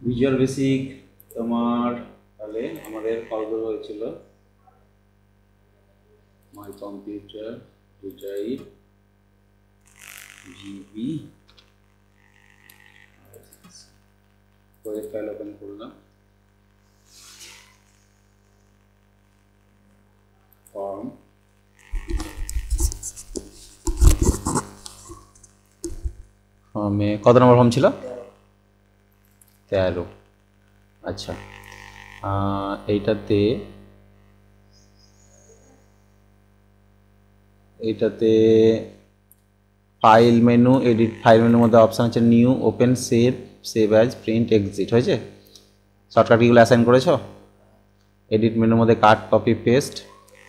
Visual basic তোমার তাহলে আমাদের কতদূর হয়েছিল? My computer design GB project file open করলাম, ফর্ম ফর্মে কত নম্বর ফর্ম ছিল? 13। আচ্ছা, এইটাতে ফাইল মেনু, এডিট ফাইল মেনুর মধ্যে অপশান আছে new, open, save, save as, print, exit. হয়েছে? শর্টকাট কিগুলো অ্যাসাইন করেছো? এডিট মেনুর মধ্যে cut, copy, paste,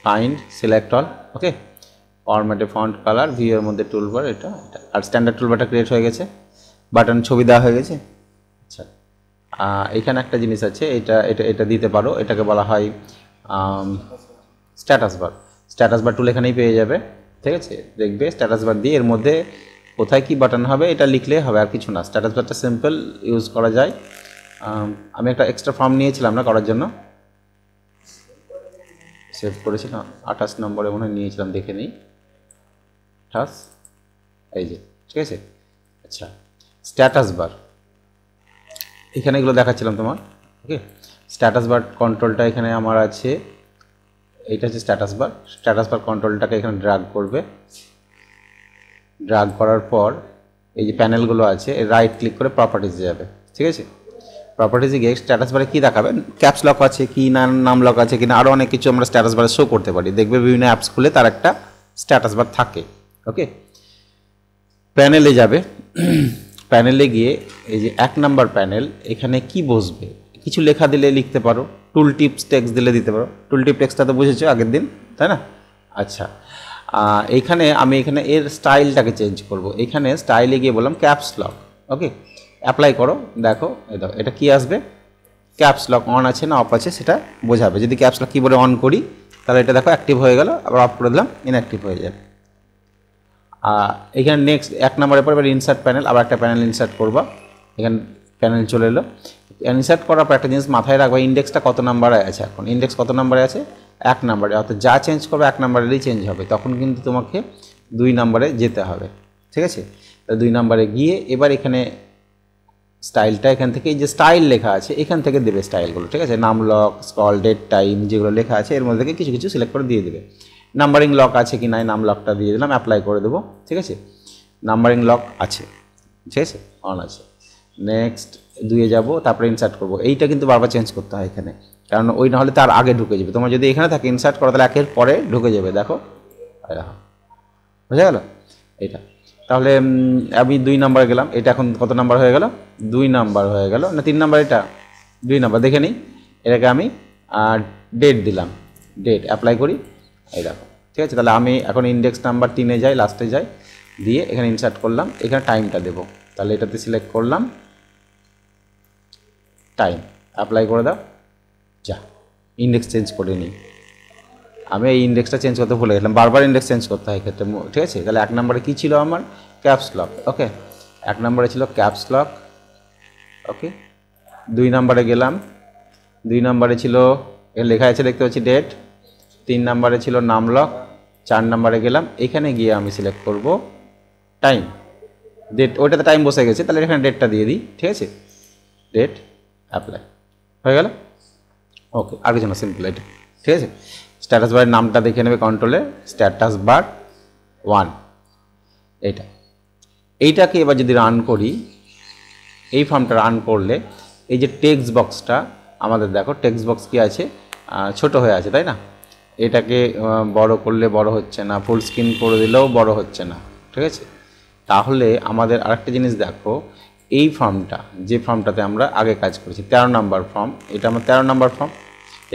find, select all. Okay, ফরম্যাটে ফন্ট কালার, ভিউ এর মধ্যে টুলবার, এটা আর স্ট্যান্ডার্ড টুলবারটা ক্রিয়েট হয়ে গেছে, বাটন ছবি দেওয়া হয়ে গেছে। আচ্ছা, এখানে একটা জিনিস আছে, এটা এটা এটা দিতে পারো, এটাকে বলা হয় স্ট্যাটাস বার। স্ট্যাটাস বার টুল এখানেই পেয়ে যাবে, ঠিক আছে? দেখবে স্ট্যাটাস বার দিয়ে এর মধ্যে কোথায় কি বাটন হবে এটা লিখলে হবে, আর কিছু না। স্ট্যাটাস বারটা সিম্পল ইউজ করা যায়। আমি একটা এক্সট্রা ফর্ম নিয়েছিলাম না করার জন্য, সেভ করেছিলাম 28 নম্বরে মনে হয় নিয়েছিলাম, দেখে নিই। 28, এই যে, ঠিক আছে। আচ্ছা, স্ট্যাটাস বার এখানে এগুলো দেখাচ্ছিলাম তোমার। ওকে, স্ট্যাটাস বার কন্ট্রোলটা এখানে আমার আছে, এইটা হচ্ছে স্ট্যাটাস বার। স্ট্যাটাস বার কন্ট্রোলটাকে এখানে ড্র্যাগ করবে, ড্র্যাগ করার পর এই যে প্যানেলগুলো আছে রাইট ক্লিক করে প্রপার্টিজে যাবে, ঠিক আছে? প্রপার্টিজে গিয়ে স্ট্যাটাস বারে কী দেখাবেন, ক্যাপস লক আছে কি না, নাম লক আছে কি না, আরও অনেক কিছু আমরা স্ট্যাটাস বারে শো করতে পারি। দেখবে বিভিন্ন অ্যাপস খুলে তার একটা স্ট্যাটাস বার থাকে। ওকে, প্যানেলে যাবে, প্যানেলে গিয়ে এই যে 1 নাম্বার প্যানেল, এখানে কি বসবে, কিছু লেখা দিলে লিখতে পারো, টুল টিপস টেক্সট দিলে দিতে পারো। টুল টিপ টেক্সটটা তো বুঝেছো আগের দিন, তাই না? আচ্ছা, এইখানে আমি এখানে এর স্টাইলটাকে চেঞ্জ করব। এখানে স্টাইলে গিয়ে বললাম ক্যাপস লক। ওকে, অ্যাপ্লাই করো, দেখো এটা কি আসবে, ক্যাপস লক অন আছে না অফ আছে সেটা বোঝাবে। যদি ক্যাপস লক কিবোর্ডে অন করি তাহলে এটা দেখো অ্যাক্টিভ হয়ে গেল, আবার অফ করে দিলাম ইনঅ্যাক্টিভ হয়ে যাবে। এখানে নেক্সট 1 নম্বরের পর এবার ইনসার্ট প্যানেল, আবার একটা প্যানেল ইনসার্ট করবা। এখানে প্যানেল চলে এলো। ইনসার্ট করার পর একটা জিনিস মাথায় রাখবা, ইন্ডেক্সটা কত নাম্বারে আছে। এখন ইন্ডেক্স কত নাম্বারে আছে? 1 নাম্বারে। অর্থাৎ যা চেঞ্জ করবে 1 নাম্বারেরই চেঞ্জ হবে, তখন কিন্তু তোমাকে 2 নাম্বারে যেতে হবে, ঠিক আছে? 2 নাম্বারে গিয়ে এবার এখানে স্টাইলটা, এখান থেকে যে স্টাইল লেখা আছে এখান থেকে দেবে স্টাইলগুলো, ঠিক আছে? নাম লক, স্ক্রল, ডেট, টাইম যেগুলো লেখা আছে এর মধ্যে থেকে কিছু কিছু সিলেক্ট করে দিয়ে দেবে। নাম্বারিং লক আছে কি নাই, নাম লকটা দিয়ে দিলাম, অ্যাপ্লাই করে দেবো, ঠিক আছে? নাম্বারিং লক আছে, ঠিক আছে, অন আছে। নেক্সট 2-এ যাবো, তারপরে ইনসার্ট করবো। এইটা কিন্তু বারবার চেঞ্জ করতে হয় এখানে, কারণ ওই না হলে তার আগে ঢুকে যাবে। তোমার যদি এখানে থাকে ইনসার্ট করা তাহলে 1-এর পরে ঢুকে যাবে, দেখো, দেখো, বুঝা গেল এইটা? তাহলে আমি 2 নাম্বার গেলাম, এটা এখন কত নাম্বার হয়ে গেল? 2 নাম্বার হয়ে গেল না 3 নাম্বার? এটা 2 নাম্বার, দেখে নিই। এটাকে আমি ডেট দিলাম, ডেট অ্যাপ্লাই করি, এই দেখো, ঠিক আছে? তাহলে আমি এখন ইন্ডেক্স নাম্বার 3-এ যাই, লাস্টে যাই, দিয়ে এখানে ইনসার্ট করলাম, এখানে টাইমটা দেবো। তাহলে এটাতে সিলেক্ট করলাম টাইম, অ্যাপ্লাই করে দাও, যা, ইন্ডেক্স চেঞ্জ করে নিই। আমি এই ইন্ডেক্সটা চেঞ্জ করতে ভুলে গেলাম, বারবার ইন্ডেক্স চেঞ্জ করতে হয় ক্ষেত্রে, ঠিক আছে? তাহলে 1 নম্বরে কী ছিল আমার? Caps lock. ওকে, 1 নম্বরে ছিল ক্যাপস লক। ওকে, 2 নম্বরে গেলাম, 2 নম্বরে ছিল লেখা আছে দেখতে পাচ্ছি ডেট, 3 নম্বরে ছিল নাম লক, 4 নম্বরে গেলাম, এখানে গিয়ে আমি সিলেক্ট করব টাইম, ডেট, ওইটাতে টাইম বসে গেছে, তাহলে এখানে ডেটটা দিয়ে দিই, ঠিক আছে? ডেট, অ্যাপ্লাই হয়ে গেল। ওকে, আর কিছু না, সিম্পল এটা, ঠিক আছে? স্ট্যাটাস বারের নামটা দেখে নেবে কন্ট্রোলে, স্ট্যাটাস বার 1, এইটাকে এবার যদি রান করি, এই ফর্মটা রান করলে এই যে টেক্সট বক্সটা আমাদের, দেখো টেক্সট বক্স কি আছে, ছোট হয়ে আছে, তাই না? এটাকে বড় করলে বড় হচ্ছে না, ফুল স্ক্রিন করে দিলেও বড় হচ্ছে না, ঠিক আছে? তাহলে আমাদের আরেকটা জিনিস দেখো, এই ফর্মটা, যে ফর্মটাতে আমরা আগে কাজ করেছি 13 নম্বর ফর্ম, এটা আমার 13 নম্বর ফর্ম।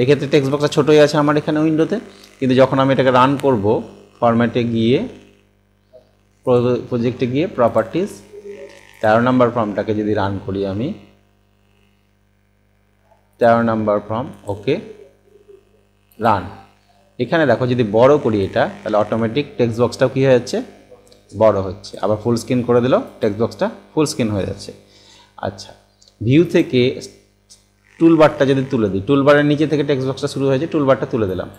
এক্ষেত্রে টেক্সট বক্সটা ছোটোই আছে আমার এখানে উইন্ডোতে, কিন্তু যখন আমি এটাকে রান করব, ফরম্যাটে গিয়ে, প্রজেক্টে গিয়ে, প্রপার্টিজ, 13 নম্বর ফর্মটাকে যদি রান করি আমি, 13 নম্বর ফর্ম, ওকে, রান। এখানে দেখো যদি বড় করি এটা, তাহলে অটোমেটিক টেক্সট বক্সটাও কী হয়ে যাচ্ছে, বড় হচ্ছে। আবার ফুল স্ক্রিন করে দিল, টেক্সট বক্সটা ফুল স্ক্রিন হয়ে যাচ্ছে। আচ্ছা, ভিউ থেকে টুলবারটা যদি তুলে দিই, টুলবারের নিচে থেকে টেক্সট বক্সটা শুরু হয়েছে, টুলবারটা তুলে দিলাম,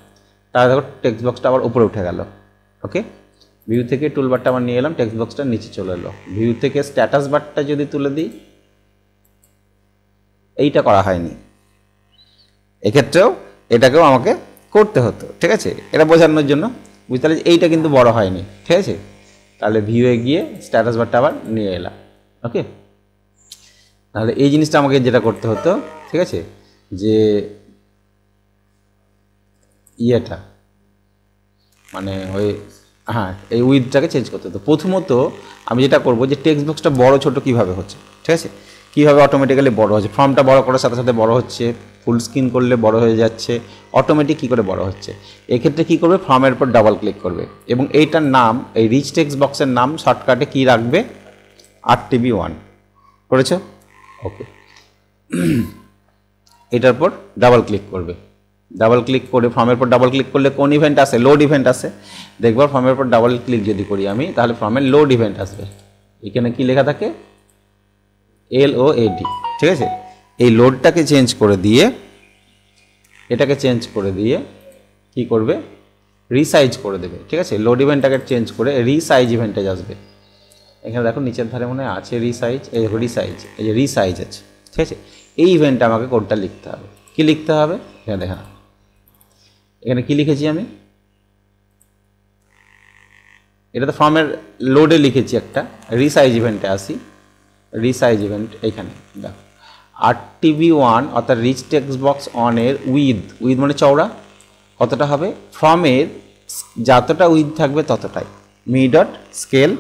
তাহলে দেখো টেক্সট বক্সটা আবার উপরে উঠে গেল। ওকে, ভিউ থেকে টুলবারটা আবার নিয়ে এলাম, টেক্সট বক্সটা নিচে চলে এলো। ভিউ থেকে স্ট্যাটাস বারটা যদি তুলে দিই, এইটা করা হয়নি, এক্ষেত্রেও এটাকেও আমাকে করতে হতো। ঠিক আছে, এটা বোঝানোর জন্য, বুঝতে পারলে এইটা কিন্তু বড় হয়নি। ঠিক আছে, তাহলে ভিউয়ে গিয়ে স্ট্যাটাস বারটা আবার নিয়ে এলাম। ওকে, তাহলে এই জিনিসটা আমাকে যেটা করতে হতো, ঠিক আছে, যে ইয়েটা মানে ওই হ্যাঁ এই উইথটাকে চেঞ্জ করতে হতো। প্রথমত আমি যেটা করব যে টেক্সট বক্সটা বড় ছোট কীভাবে হচ্ছে, ঠিক আছে, কীভাবে অটোমেটিক্যালি বড় হচ্ছে, ফর্মটা বড় করার সাথে সাথে বড় হচ্ছে, ফুল স্ক্রিন করলে বড় হয়ে যাচ্ছে, অটোমেটিক কী করে বড় হচ্ছে। এক্ষেত্রে কী করবে, ফর্মের উপর ডাবল ক্লিক করবে এবং এইটার নাম, এই রিচ টেক্সট বক্সের নাম শর্টকাটে কী রাখবে, RTB1 করেছো। ওকে, এটার পর ডাবল ক্লিক করবে, ডাবল ক্লিক করে ফর্মের পর ডাবল ক্লিক করলে কোন ইভেন্ট আসে, লোড ইভেন্ট আসে। দেখবার ফর্মের পর ডাবল ক্লিক যদি করি আমি, তাহলে ফর্মের লোড ইভেন্ট আসবে। এখানে কি লেখা থাকে, LOAD। ঠিক আছে, এই লোডটাকে চেঞ্জ করে দিয়ে, এটাকে চেঞ্জ করে দিয়ে কি করবে, রিসাইজ করে দেবে। ঠিক আছে, লোড ইভেন্টটাকে চেঞ্জ করে রিসাইজ ইভেন্টে আসবে। এখানে দেখো নিচের ধারে মনে আছে রিসাইজ, এই দেখো রিসাইজ, এই যে রিসাইজ আছে। ঠিক আছে, এই ইভেন্টটা আমাকে কোডটা লিখতে হবে। কি লিখতে হবে, এখানে দেখা, এখানে কি লিখেছি আমি, এটা তো ফর্মের লোডে লিখেছি একটা, রিসাইজ ইভেন্টে আসি, রিসাইজ ইভেন্ট এইখানে দেখো RTB1 অর্থাৎ রিচ টেক্সট বক্স অনের উইথ মানে চওড়া কতটা হবে, ফর্মের যতটা উইথ থাকবে ততটাই, me.scale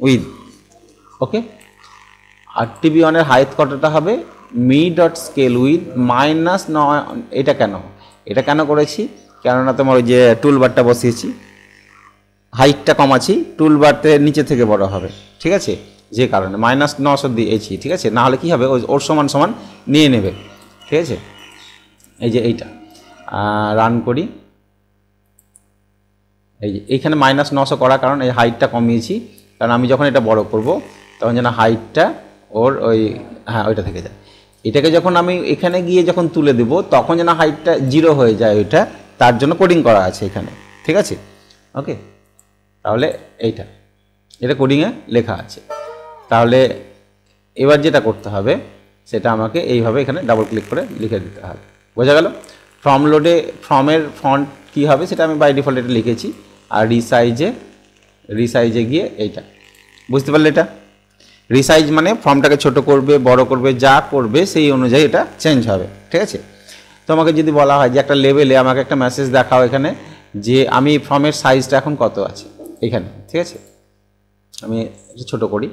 উইথ। ওকে, RTB1 এর হাইট কতটা হবে, me.scale উইথ মাইনাস 9। এটা কেন করেছি, কেননা তোমার ওই যে টুলবারটা বসিয়েছি, হাইটটা কমাচ্ছি, টুলবারতে নিচে থেকে বড় হবে। ঠিক আছে, যে কারণে -900 দিয়েছি। ঠিক আছে, না হলে কী হবে, ওর সমান সমান নিয়ে নেবে। ঠিক আছে, এই যে এইটা রান করি, এই যে এইখানে -900 করার কারণ এই হাইটটা কমিয়েছি, কারণ আমি যখন এটা বড় করব তখন যেন হাইটটা ওর ওই ওইটা থেকে যায়। এটাকে যখন আমি এখানে গিয়ে যখন তুলে দেব তখন যেন হাইটটা 0 হয়ে যায়, ওইটা তার জন্য কোডিং করা আছে এখানে। ঠিক আছে, ওকে, তাহলে এটা কোডিংয়ে লেখা আছে। তাহলে এবার যেটা করতে হবে সেটা আমাকে এইভাবে এখানে ডাবল ক্লিক করে লিখে দিতে হবে। বোঝা গেল, ফর্ম লোডে ফর্মের ফন্ট কী হবে সেটা আমি বাই ডিফল্ট এটা লিখেছি, আর রিসাইজে গিয়ে এইটা, বুঝতে পারলে, এটা রিসাইজ মানে ফর্মটাকে ছোট করবে, বড় করবে, যা করবে সেই অনুযায়ী এটা চেঞ্জ হবে। ঠিক আছে, তোমাকে যদি বলা হয় যে একটা লেভেলে আমাকে একটা মেসেজ দেখাও এখানে যে আমি ফর্মের সাইজটা এখন কত আছে এখানে। ঠিক আছে, আমি ছোট করি,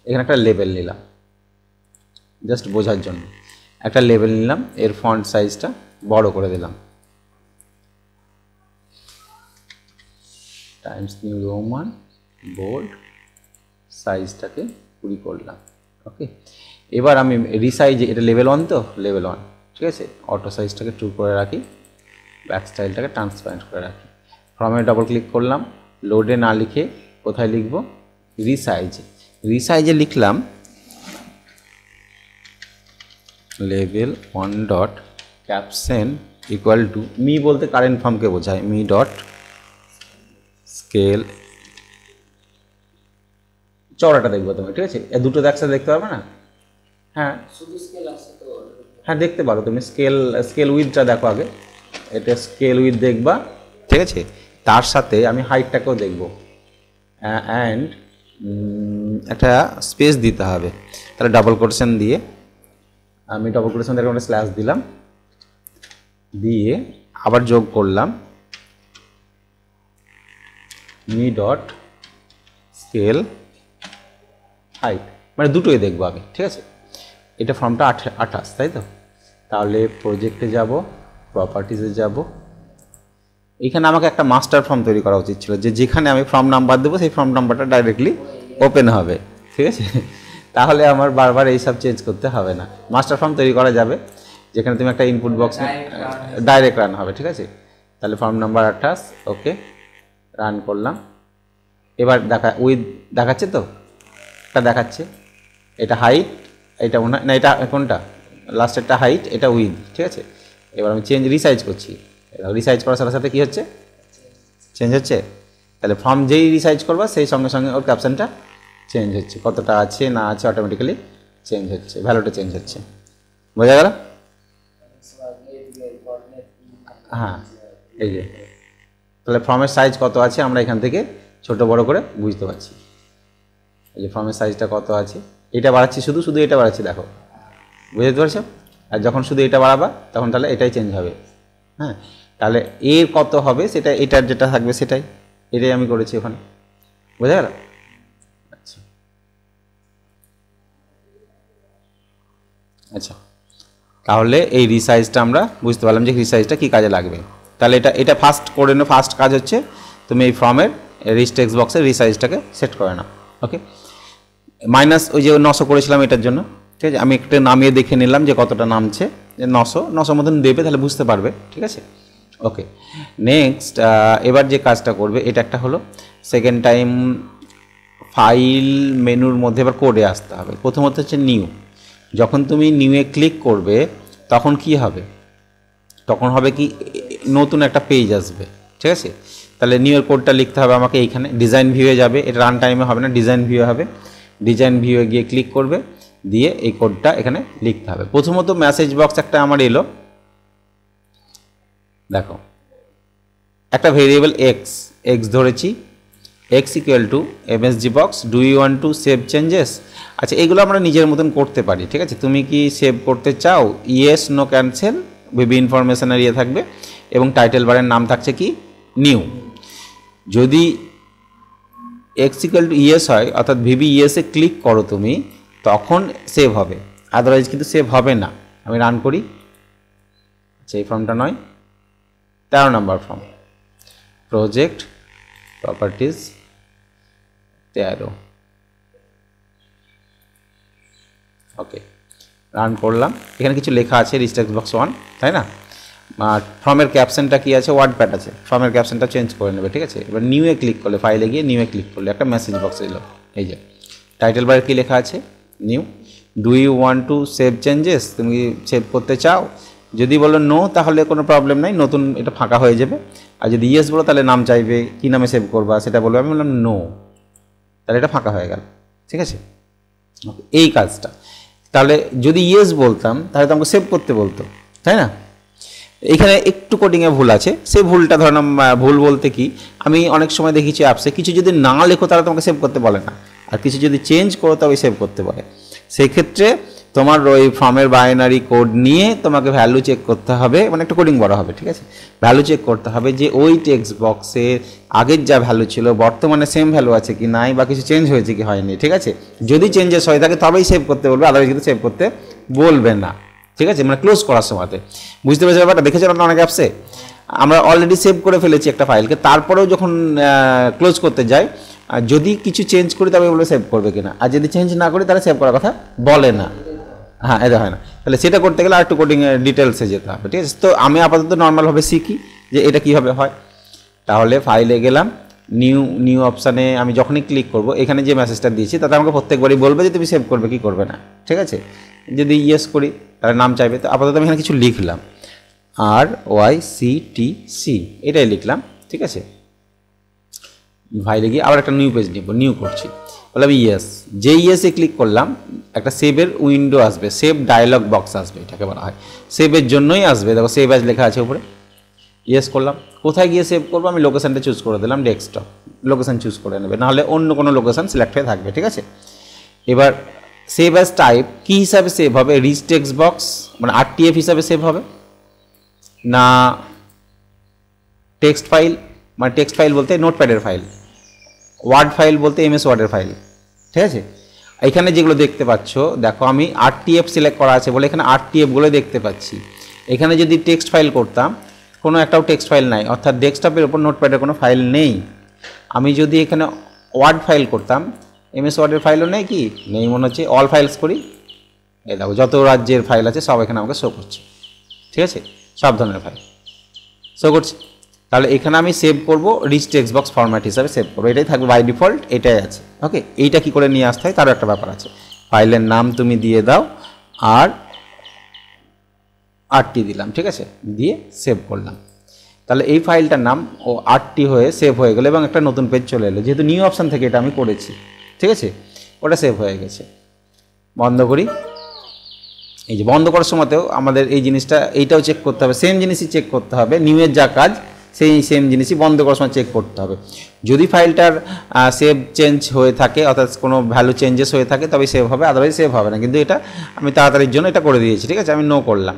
এখানে একটা লেভেল নিলাম, জাস্ট বোঝার জন্য একটা লেভেল নিলাম, এর ফন্ট সাইজটা বড় করে দিলাম, টাইমস নিউ রোমান বোল্ড, সাইজটাকে 20 করলাম। ওকে, এবার আমি রিসাইজে, এটা লেভেল 1 তো, লেভেল 1। ঠিক আছে, অটো সাইজটাকে 2 করে রাখি, ব্যাক স্টাইলটাকে ট্রান্সপারেন্ট করে রাখি, ফর্মে ডাবল ক্লিক করলাম, লোডে না লিখে কোথায় লিখব, রিসাইজে লিখলাম level 1 dot caption equal to, me বলতে কারেন্ট ফর্মকে বোঝায়, মি ডট স্কেল, চওড়াটা দেখবো তুমি। ঠিক আছে, দুটো একসাথে দেখতে পারবে না, হ্যাঁ দেখতে পারো তুমি, স্কেল উইথটা দেখো আগে, এটা স্কেল উইথ দেখবা। ঠিক আছে, তার সাথে আমি হাইটটাকেও দেখব, অ্যান্ড একটা স্পেস দিতে হবে, তাহলে ডাবল কোটেশন দিয়ে, আমি ডাবল কোটেশন দিয়ে একটা স্ল্যাশ দিলাম, দিয়ে আবার যোগ করলাম মি ডট স্কেল হাইট, মানে দুটোই দেখবো আমি। ঠিক আছে, এটা ফর্মটা 28, তাই তো, তাহলে প্রজেক্টে যাব, প্রপার্টিসে যাব, এখানে আমাকে একটা মাস্টার ফর্ম তৈরি করা উচিত ছিল, যে যেখানে আমি ফর্ম নাম্বার দেবো সেই ফর্ম নাম্বারটা ডাইরেক্টলি ওপেন হবে। ঠিক আছে, তাহলে আমার বারবার এইসব চেঞ্জ করতে হবে না। মাস্টার ফর্ম তৈরি করা যাবে যেখানে তুমি একটা ইনপুট বক্স ডাইরেক্ট রান হবে। ঠিক আছে, তাহলে ফর্ম নাম্বার 28, ওকে, রান করলাম। এবার উইথ দেখাচ্ছে তো, এটা দেখাচ্ছে, এটা হাইট এটা না, এটা কোনটা লাস্টেরটা হাইট, এটা উইথ, ঠিক আছে। এবার আমি রিসাইজ করছি, রিসাইজ করার সাথে সাথে কী হচ্ছে, চেঞ্জ হচ্ছে। তাহলে ফর্ম যেই রিসাইজ করবা সেই সঙ্গে সঙ্গে ওর ক্যাপশনটা চেঞ্জ হচ্ছে, কতটা আছে না আছে অটোমেটিক্যালি চেঞ্জ হচ্ছে, ভ্যালুটা চেঞ্জ হচ্ছে। বোঝা গেল? হ্যাঁ, এই যে তাহলে ফর্মের সাইজ কত আছে আমরা এখান থেকে ছোট বড় করে বুঝতে পারছি। এই যে ফর্মের সাইজটা কত আছে, এটা বাড়াচ্ছি, শুধু এটা বাড়াচ্ছি, দেখো বুঝতে পারছো। আর যখন শুধু এটা বাড়াবা তখন তাহলে এটাই চেঞ্জ হবে। হ্যাঁ, তাহলে এর কত হবে সেটা, এটার যেটা থাকবে সেটাই, এটাই আমি করেছি ওখানে। বোঝা গেল? আচ্ছা আচ্ছা, তাহলে এই রিসাইজটা আমরা বুঝতে পারলাম যে রিসাইজটা কী কাজে লাগবে। তাহলে এটা ফার্স্ট করে নাও, ফার্স্ট কাজ হচ্ছে তুমি এই ফর্মের রিচ টেক্সট বক্সের রিসাইজটাকে সেট করে নাও। ওকে, মাইনাস ওই যে 900 করেছিলাম এটার জন্য, ঠিক আছে। আমি একটা নামিয়ে দেখে নিলাম যে কতটা নামছে, যে 900 মতন দেবে, তাহলে বুঝতে পারবে, ঠিক আছে। ওকে, নেক্সট এবার যে কাজটা করবে, এটা একটা হলো। সেকেন্ড টাইম ফাইল মেনুর মধ্যে এবার কোডে আসতে হবে। প্রথমত হচ্ছে নিউ, যখন তুমি নিউয়ে ক্লিক করবে তখন কি হবে, তখন হবে কি নতুন একটা পেজ আসবে, ঠিক আছে। তাহলে নিউয়ের কোডটা লিখতে হবে আমাকে এইখানে, ডিজাইন ভিউয়ে যাবে, এটা রান টাইমে হবে না, ডিজাইন ভিউয়ে হবে। ডিজাইন ভিউয়ে গিয়ে ক্লিক করবে, দিয়ে এই কোডটা এখানে লিখতে হবে। প্রথমত মেসেজ বক্স একটা আমার এলো, দেখো একটা ভেরিয়েবল এক্স ধরেছি, X equal to msg box, do you want to save changes. আচ্ছা, এগুলো আমরা নিজের মতন করতে পারি, ঠিক আছে। তুমি কি সেভ করতে চাও, ইয়েস নো ক্যান্সেল, ভিভি ইনফরমেশনের ইয়ে থাকবে, এবং টাইটেল বারের নাম থাকছে কি নিউ। যদি এক্স ইকুয়াল টু ইয়েস হয়, অর্থাৎ ভিভি ইয়েসে ক্লিক করো তুমি, তখন সেভ হবে, আদারওয়াইজ কিন্তু সেভ হবে না। আমি রান করি, আচ্ছা এই ফর্মটা নয়, 13 নম্বর ফর্ম, প্রজেক্ট প্রপার্টিজ 13। ওকে, রান করলাম। এখানে কিছু লেখা আছে রিচ টেক্সট বক্স 1, তাই না। আর ফর্মের ক্যাপশনটা কি আছে, ওয়ার্ড প্যাড আছে, ফর্মের ক্যাপশনটা চেঞ্জ করে নেবে, ঠিক আছে। এবার নিউয়ে ক্লিক করলে, ফাইলে গিয়ে নিউয়ে ক্লিক করলে একটা মেসেজ বক্স এলো, এই যে টাইটেল বারে কি লেখা আছে, new. Do you want to save changes, তুমি সেভ করতে চাও। যদি বলো নো, তাহলে কোনো প্রবলেম নাই, নতুন এটা ফাঁকা হয়ে যাবে। আর যদি ইয়েস বলো, তাহলে নাম চাইবে, কী নামে সেভ করবা সেটা বলবে। আমি বললাম নো, তাহলে এটা ফাঁকা হয়ে গেল, ঠিক আছে। এই কাজটা, তাহলে যদি ইয়েস বলতাম তাহলে তো আমাকে সেভ করতে বলতো, তাই না। এখানে একটু কোডিংয়ে ভুল আছে, সেই ভুলটা ধরলাম, ভুল বলতে কি, আমি অনেক সময় দেখেছি অ্যাপসে কিছু যদি না লেখো তাহলে তোমাকে সেভ করতে বলে না, আর কিছু যদি চেঞ্জ করো তবে সেভ করতে বলে। সেই ক্ষেত্রে তোমার ওই ফর্মের বাইনারি কোড নিয়ে তোমাকে ভ্যালু চেক করতে হবে, মানে একটা কোডিং বড় হবে, ঠিক আছে। ভ্যালু চেক করতে হবে যে ওই টেক্সট বক্সের আগের যা ভ্যালু ছিল বর্তমানে সেম ভ্যালু আছে কি নাই, বা কিছু চেঞ্জ হয়েছে কি হয়নি, ঠিক আছে। যদি চেঞ্জেস হয়ে থাকে তবেই সেভ করতে বলবে, আদারওয়াইজ কিন্তু সেভ করতে বলবে না, ঠিক আছে। মানে ক্লোজ করার সময়তে, বুঝতে পেরেছি ব্যাপারটা। দেখেছিলাম না অনেক অ্যাপসে আমরা অলরেডি সেভ করে ফেলেছি একটা ফাইলকে, তারপরেও যখন ক্লোজ করতে যাই, যদি কিছু চেঞ্জ করি তবে বলে সেভ করবে কিনা, আর যদি চেঞ্জ না করি তাহলে সেভ করার কথা বলে না। হ্যাঁ, এটা হয় না। তাহলে সেটা করতে গেলে আর একটু কোডিং ডিটেলসে যেতে হবে, ঠিক আছে। তো আমি আপাতত নর্মালভাবে শিখি যে এটা কীভাবে হয়। তাহলে ফাইলে গেলাম, নিউ অপশানে আমি যখনই ক্লিক করব, এখানে যে মেসেজটা দিয়েছি তাতে আমাকে প্রত্যেকবারই বলবে যে তুমি সেভ করবে কি করবে না, ঠিক আছে। যদি ইয়েস করি তাহলে নাম চাইবে, তো আপাতত আমি এখানে কিছু লিখলাম, RYCTC এটাই লিখলাম, ঠিক আছে। ফাইলে গিয়ে আবার একটা নিউ পেজ নিব, নিউ করছি, বললাম ইয়েস। যে ইয়েসে ক্লিক করলাম একটা সেভের উইন্ডো আসবে, সেভ ডায়লগ বক্স আসবে, এটাকে বলা হয় সেভের জন্যই আসবে। দেখো সেভ অ্যাজ লেখা আছে উপরে, ইয়েস করলাম। কোথায় গিয়ে সেভ করবো, আমি লোকেশানটা চুজ করে দিলাম, ডেস্কটপ লোকেশান চুজ করে নেবে, নাহলে অন্য কোনো লোকেশান সিলেক্ট হয়ে থাকবে, ঠিক আছে। এবার সেভ অ্যাজ টাইপ কী হিসাবে সেভ হবে, রিচ টেক্সট বক্স মানে RTF হিসাবে সেভ হবে না টেক্সট ফাইল, মানে টেক্সট ফাইল বলতে নোটপ্যাডের ফাইল, ওয়ার্ড ফাইল বলতে MS ওয়ার্ডের ফাইল, ঠিক আছে। এখানে যেগুলো দেখতে পাচ্ছ, দেখো আমি RTF সিলেক্ট করা আছে বলে এখানে RTFগুলো দেখতে পাচ্ছি। এখানে যদি টেক্সট ফাইল করতাম, কোনো একটাও টেক্সট ফাইল নাই, অর্থাৎ ডেস্কটপের ওপর নোটপ্যাডের কোনো ফাইল নেই। আমি যদি এখানে ওয়ার্ড ফাইল করতাম, MS ওয়ার্ডের ফাইলও নেই, কি নেই মনে হচ্ছে। অল ফাইলস করি, এই দেখো যত রাজ্যের ফাইল আছে সব এখানে আমাকে শো করছে, ঠিক আছে, সব ধরনের ফাইল শো করছে। তাহলে এখানে আমি সেভ করব রিচ টেক্সট বক্স ফরম্যাট হিসাবে সেভ করবো, এটাই থাকবে বাই ডিফল্ট, এটাই আছে। ওকে, এইটা কি করে নিয়ে আসতে হয় তারও একটা ব্যাপার আছে, ফাইলের নাম তুমি দিয়ে দাও আর আরটি দিলাম, ঠিক আছে, দিয়ে সেভ করলাম। তাহলে এই ফাইলটার নাম ও আরটি হয়ে সেভ হয়ে গেল এবং একটা নতুন পেজ চলে এলো, যেহেতু নিউ অপশান থেকে এটা আমি করেছি, ঠিক আছে, ওটা সেভ হয়ে গেছে। বন্ধ করি। এই যে বন্ধ করার সময়তেও আমাদের এই জিনিসটা এইটাও চেক করতে হবে, সেম জিনিসই চেক করতে হবে, নিউয়ের যা কাজ সেই সেম জিনিসই বন্ধ করার সময় চেক করতে হবে। যদি ফাইলটার সেভ চেঞ্জ হয়ে থাকে, অর্থাৎ কোনো ভ্যালু চেঞ্জেস হয়ে থাকে তবে সেভ হবে, আদারওয়াইজ সেভ হবে না। কিন্তু এটা আমি তাড়াতাড়ির জন্য এটা করে দিয়েছি, ঠিক আছে, আমি নো করলাম।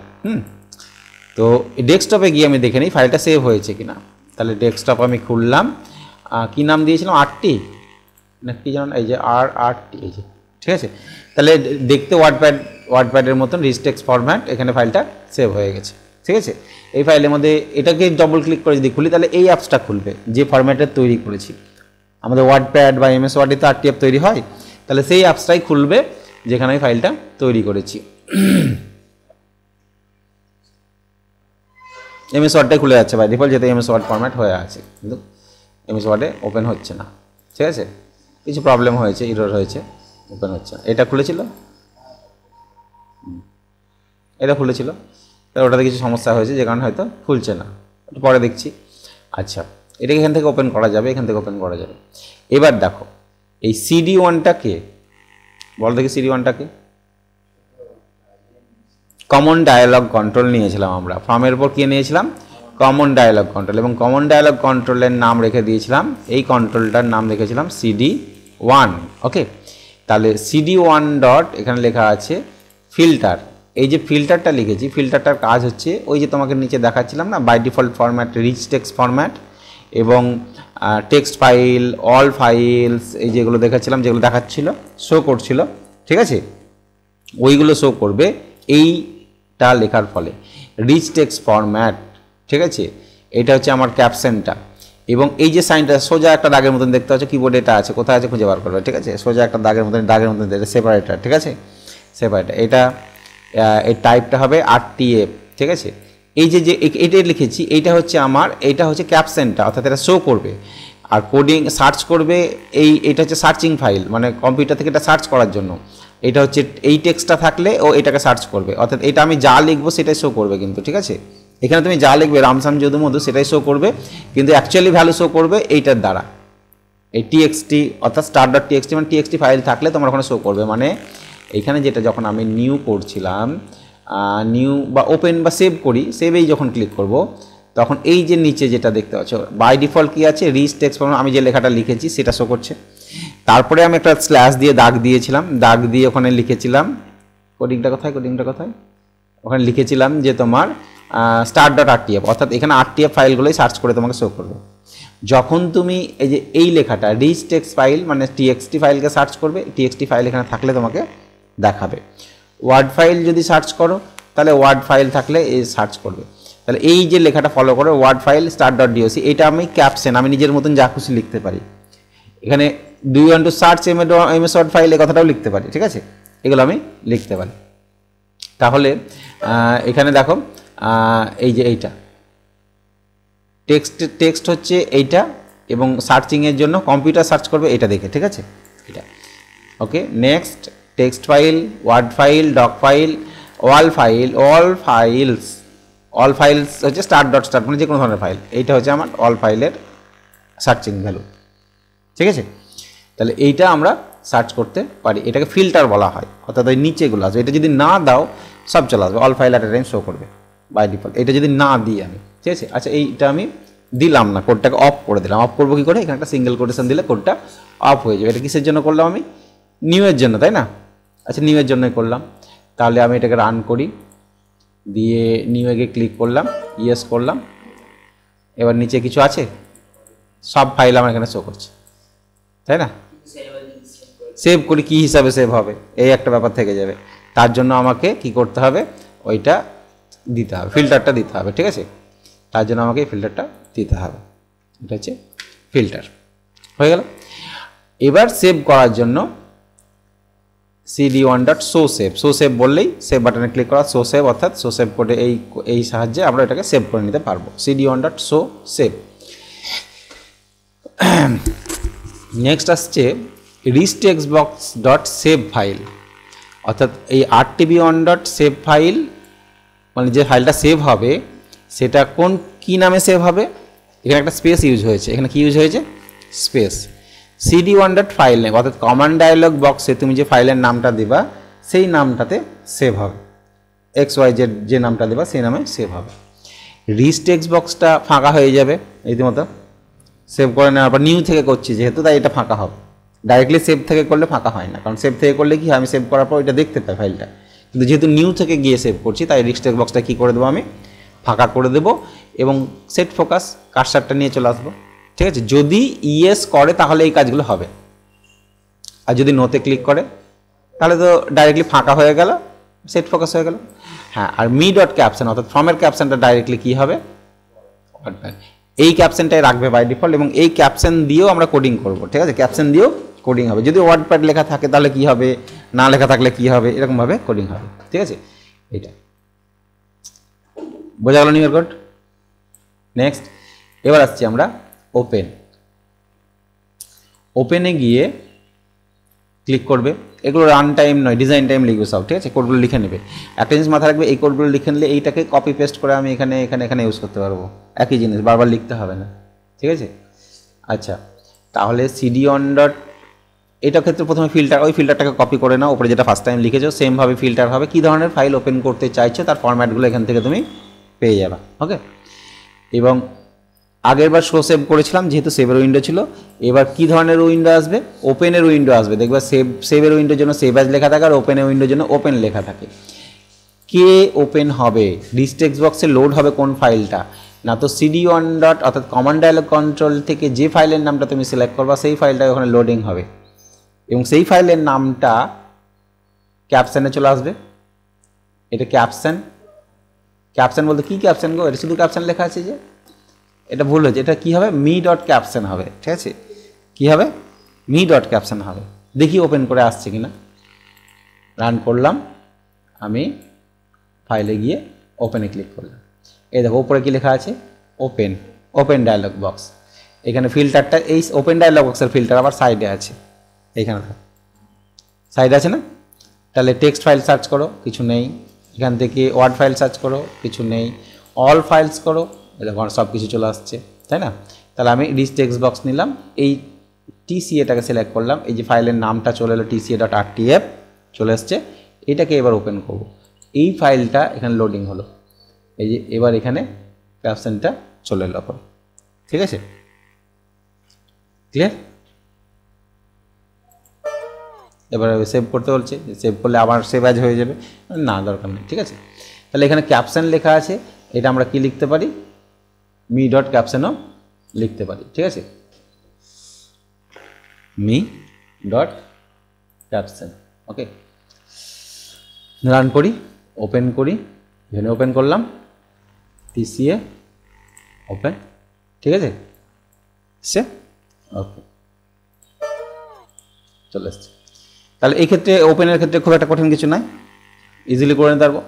তো ডেস্কটপে গিয়ে আমি দেখে নিই ফাইলটা সেভ হয়েছে কিনা। তাহলে ডেস্কটপ আমি খুললাম, কী নাম দিয়েছিলাম, আরটি না কি জানো, এই যে আরটি, এই যে, ঠিক আছে। তাহলে দেখতে ওয়ার্ডপ্যাডের মতন রিচ টেক্সট ফরম্যাট, এখানে ফাইলটা সেভ হয়ে গেছে, ঠিক আছে। এই ফাইলের মধ্যে এটাকে ডবল ক্লিক করে যদি খুলি তাহলে এই অ্যাপসটা খুলবে যে ফরম্যাটের তৈরি করেছি। আমাদের ওয়ার্ডপ্যাড বা MS ওয়ার্ডে তো আরটিএফ তৈরি হয়, তাহলে সেই অ্যাপসটাই খুলবে যেখানে আমি ফাইলটা তৈরি করেছি। MS ওয়ার্ডটাই খুলে যাচ্ছে বাই ডিফল্ট, যেহেতু MS ওয়ার্ড ফরম্যাট হয়ে আছে, কিন্তু MS ওয়ার্ডে ওপেন হচ্ছে না, ঠিক আছে, কিছু প্রবলেম হয়েছে, এরর হয়েছে, ওপেন হচ্ছে না। এটা খুলেছিল, এটা খুলেছিল, তাহলে ওটাতে কিছু সমস্যা হয়েছে যে কারণে হয়তো খুলছে না, একটু পরে দেখছি। আচ্ছা, এটাকে এখান থেকে ওপেন করা যাবে, এখান থেকে ওপেন করা যাবে। এবার দেখো এই CD1টাকে বল, দেখি CD1টাকে কমন ডায়ালগ কন্ট্রোল নিয়েছিলাম আমরা, ফর্মের উপর কে নিয়েছিলাম, কমন ডায়ালগ কন্ট্রোল, এবং কমন ডায়ালগ কন্ট্রোলের নাম রেখে দিয়েছিলাম, এই কন্ট্রোলটার নাম রেখেছিলাম CD1। ওকে, তাহলে CD1 ডট এখানে লেখা আছে ফিল্টার। এই যে ফিল্টারটা লিখেছি, ফিল্টারটার কাজ হচ্ছে ওই যে তোমাকে নিচে দেখাচ্ছিলাম না, by default format rich text format এবং টেক্সট ফাইল, অল ফাইলস, এই যেগুলো দেখাচ্ছিলাম, যেগুলো দেখাচ্ছিল শো করছিল, ঠিক আছে, ওইগুলো শো করবে এইটা লেখার ফলে। রিচ টেক্সট ফরম্যাট, ঠিক আছে, এটা হচ্ছে আমার ক্যাপশনটা, এবং এই যে সাইনটা সোজা একটা দাগের মতন দেখতে পাচ্ছ, কিবোর্ডে এটা আছে, কোথায় আছে খুঁজে বার করবে, ঠিক আছে, সোজা একটা দাগের মতন এটা সেপারেটার, ঠিক আছে, সেপারেটার। এটা এই টাইপটা হবে RTF, ঠিক আছে। এই যে এটা লিখেছি, এইটা হচ্ছে আমার, এইটা হচ্ছে ক্যাপশনটা, অর্থাৎ এটা শো করবে আর কোডিং সার্চ করবে। এইটা হচ্ছে সার্চিং ফাইল, মানে কম্পিউটার থেকে এটা সার্চ করার জন্য। এটা হচ্ছে এই টেক্সটটা থাকলে ও এটাকে সার্চ করবে, অর্থাৎ এটা আমি যা লিখবো সেটাই শো করবে কিন্তু, ঠিক আছে। এখানে তুমি যা লিখবে রামসাম যদু মধু সেটাই শো করবে, কিন্তু অ্যাকচুয়ালি ভ্যালু শো করবে এইটার দ্বারা, এই TXT, অর্থাৎ star.txt, মানে TXT ফাইল থাকলে তোমার ওখানে শো করবে। মানে এইখানে যেটা যখন আমি নিউ করছিলাম, নিউ বা ওপেন বা সেভ করি, সেভেই যখন ক্লিক করব তখন এই যে নিচে যেটা দেখতে পাচ্ছ বাই ডিফল্ট কী আছে, রিচ টেক্সট ফরম্যাট, আমি যে লেখাটা লিখেছি সেটা শো করছে। তারপরে আমি একটা স্ল্যাশ দিয়ে দাগ দিয়েছিলাম, দাগ দিয়ে ওখানে লিখেছিলাম, কোডিংটা কোথায়, ওখানে লিখেছিলাম যে তোমার star.rtf, অর্থাৎ এখানে RTF ফাইলগুলোই সার্চ করে তোমাকে শো করবে। যখন তুমি এই যে এই লেখাটা রিচ টেক্সট ফাইল মানে TXT ফাইলকে সার্চ করবে, TXT ফাইল এখানে থাকলে তোমাকে দেখাবে। ওয়ার্ড ফাইল যদি সার্চ করো তাহলে ওয়ার্ড ফাইল থাকলে এই সার্চ করবে। তাহলে এই যে লেখাটা ফলো করে ওয়ার্ড ফাইল star.doc, এটা আমি ক্যাপশন, আমি নিজের মতন যা খুশি লিখতে পারি। এখানে do you want to search MS Word file, এই কথাটাও লিখতে পারি, ঠিক আছে, এগুলো আমি লিখতে পারি। তাহলে এখানে দেখো এই যে এইটা টেক্সট হচ্ছে এইটা, এবং সার্চিংয়ের জন্য কম্পিউটার সার্চ করবে এটা দেখে, ঠিক আছে, এটা। Okay, next text file, word file, doc file, all files হচ্ছে star.star, মানে যে কোনো ধরনের ফাইল, এইটা হচ্ছে আমার অল ফাইলের সার্চিং ভ্যালু, ঠিক আছে। তাহলে এইটা আমরা সার্চ করতে পারি, এটাকে ফিল্টার বলা হয়, অর্থাৎ ওই নিচেগুলো আসবে। এটা যদি না দাও সব চলে আসবে, all file at a time show করবে বাই ডিফল্ট, এটা যদি না দিই আমি, ঠিক আছে। আচ্ছা, এইটা আমি দিলাম না, কোডটাকে অফ করে দিলাম। অফ করবো কী করে, এখানে একটা সিঙ্গেল কোটেশন দিলে কোডটা অফ হয়ে যাবে। এটা কিসের জন্য করলাম আমি, নিউয়ের জন্য, তাই না। আচ্ছা, নিউয়ের জন্যই করলাম। তাহলে আমি এটাকে রান করি, দিয়ে নিউয়ে ক্লিক করলাম, ইয়েস করলাম। এবার নিচে কিছু আছে, সব ফাইল আমার এখানে শো করছে, তাই না। সেভ করি, কী হিসাবে সেভ হবে এই একটা ব্যাপার থেকে যাবে, তার জন্য আমাকে কি করতে হবে, ওইটা দিতে হবে, ফিল্টারটা দিতে হবে, ঠিক আছে। তার জন্য আমাকে এই ফিল্টারটা দিতে হবে, এটা হচ্ছে ফিল্টার, হয়ে গেল। এবার সেভ করার জন্য CD1.showSave, শো সেভ বললেই সেভ বাটনে ক্লিক করা, শো সেভ, অর্থাৎ শো সেভ করে এই সাহায্যে আমরা এটাকে সেভ করে নিতে পারবো, CD1.showSave। নেক্সট আসছে richtextbox.save ফাইল। অর্থাৎ এই rtb1.save ফাইল মানে যে ফাইলটা সেভ হবে সেটা কোন কি নামে সেভ হবে, এখানে একটা স্পেস ইউজ হয়েছে, এখানে কি ইউজ হয়েছে স্পেস, cd1.filename অর্থাৎ কমান্ড ডায়লগ বক্সে তুমি যে ফাইলের নামটা দিবা সেই নামটাতে সেভ হবে, xyz যে নামটা দেবা সেই নামে সেভ হবে। রিচ টেক্সট বক্সটা ফাঁকা হয়ে যাবে রীতিমতো, সেভ করে নেওয়ার পর নিউ থেকে করছি যেহেতু তাই এটা ফাঁকা হবে, ডাইরেক্টলি সেভ থেকে করলে ফাঁকা হয় না, কারণ সেভ থেকে করলে কি হয় আমি সেভ করার পর এটা দেখতে পাই ফাইলটা, কিন্তু যেহেতু নিউ থেকে গিয়ে সেভ করছি তাই রিচ টেক্সট বক্সটা কী করে দেবো আমি ফাঁকা করে দেবো এবং সেট ফোকাস কার্সারটা নিয়ে চলে আসবো, ঠিক আছে। যদি ইয়েস করে তাহলে এই কাজগুলো হবে, আর যদি নোতে ক্লিক করে তাহলে তো ডাইরেক্টলি ফাঁকা হয়ে গেল, সেট ফোকাস হয়ে গেল। হ্যাঁ, আর me.caption অর্থাৎ ফর্মের ক্যাপশনটা ডাইরেক্টলি কী হবে এই ক্যাপশনটাই রাখবে বাই ডিফল্ট, এবং এই ক্যাপশন দিয়েও আমরা কোডিং করব, ঠিক আছে, ক্যাপশন দিয়েও কোডিং হবে। যদি ওয়ার্ডপ্যাড লেখা থাকে তাহলে কী হবে, না লেখা থাকলে কী হবে, এরকমভাবে কোডিং হবে, ঠিক আছে। এইটা বোঝা গেল নিউ কোড। নেক্সট এবার আসছি আমরা ওপেনে গিয়ে ক্লিক করবে, এগুলো রান টাইম নয় ডিজাইন টাইম লিখবে সব, ঠিক আছে, কোডগুলো লিখে নেবে। একটা জিনিস মাথায় রাখবে, এই কোডগুলো লিখে নিলে এইটাকে কপি পেস্ট করে আমি এখানে এখানে এখানে ইউজ করতে পারবো, একই জিনিস বারবার লিখতে হবে না, ঠিক আছে। আচ্ছা, তাহলে cd1. এটার ক্ষেত্রে প্রথমে ফিল্টার, ওই ফিল্টারটাকে কপি করে নাও, ওপরে যেটা ফার্স্ট টাইম লিখেছো সেমভাবে ফিল্টার হবে, কী ধরনের ফাইল ওপেন করতে চাইছো তার ফরম্যাটগুলো এখান থেকে তুমি পেয়ে যাবে, ওকে। এবং আগের বার শো সেভ করেছিলাম যেহেতু সেভের উইন্ডো ছিল, এবার কি ধরনের উইন্ডো আসবে, ওপেনের উইন্ডো আসবে, দেখবে সেভের উইন্ডোর জন্য সেভ অ্যাজ লেখা থাকে আর ওপেনের উইন্ডোর জন্য ওপেন লেখা থাকে। কে ওপেন হবে, রিচ টেক্সট বক্সে লোড হবে কোন ফাইলটা, না তো cd1. অর্থাৎ কমান্ড ডায়লগ কন্ট্রোল থেকে যে ফাইলের নামটা তুমি সিলেক্ট করবা সেই ফাইলটা ওখানে লোডিং হবে এবং সেই ফাইলের নামটা ক্যাপশনে চলে আসবে। এটা ক্যাপশন বলতে কি ক্যাপশন গো, এটা শুধু ক্যাপশন লেখা আছে যে, এটা ভুল হয়েছে, এটা কি হবে me.caption হবে, ঠিক আছে, কি হবে me.caption হবে। দেখি ওপেন করে আসছে কিনা, রান করলাম, আমি ফাইলে গিয়ে ওপেনে ক্লিক করলাম, এই দেখো উপরে কি লেখা আছে ওপেন ডায়লগ বক্স, এখানে ফিল্টারটা এই ওপেন ডায়লগ বক্সের ফিল্টার আবার সাইডে আছে, এইখানে সাইডে আছে না, তাহলে টেক্সট ফাইল সার্চ করো কিছু নেই, এখান থেকে ওয়ার্ড ফাইল সার্চ করো কিছু নেই, অল ফাইলস করো দেখো সব কিছু চলে আসছে, তাই না। তাহলে আমি রিচ টেক্সট বক্স নিলাম, এই TCA-টাকে সিলেক্ট করলাম, এই যে ফাইলের নামটা চলে এলো TCA.rtf চলে আসছে, এটাকে এবার ওপেন করব, এই ফাইলটা এখানে লোডিং হলো, এই যে এবার এখানে ক্যাপশনটা চলে এলো, ঠিক আছে, ক্লিয়ার। এবার সেভ করতে বলছে, সেভ করলে আবার সেভ অ্যাজ হয়ে যাবে, না দরকার নেই, ঠিক আছে। তাহলে এখানে ক্যাপশন লেখা আছে, এটা আমরা কি লিখতে পারি me.captionও লিখতে পারি, ঠিক আছে, me.caption, ওকে। রান করি, ওপেন করি, এখানে ওপেন করলাম TCA ওপেন, ঠিক আছে, ওকে চলে এসছে। তাহলে এই ক্ষেত্রে ওপেনের ক্ষেত্রে খুব একটা কঠিন কিছু নাই, ইজিলি করে নিতে পারবো।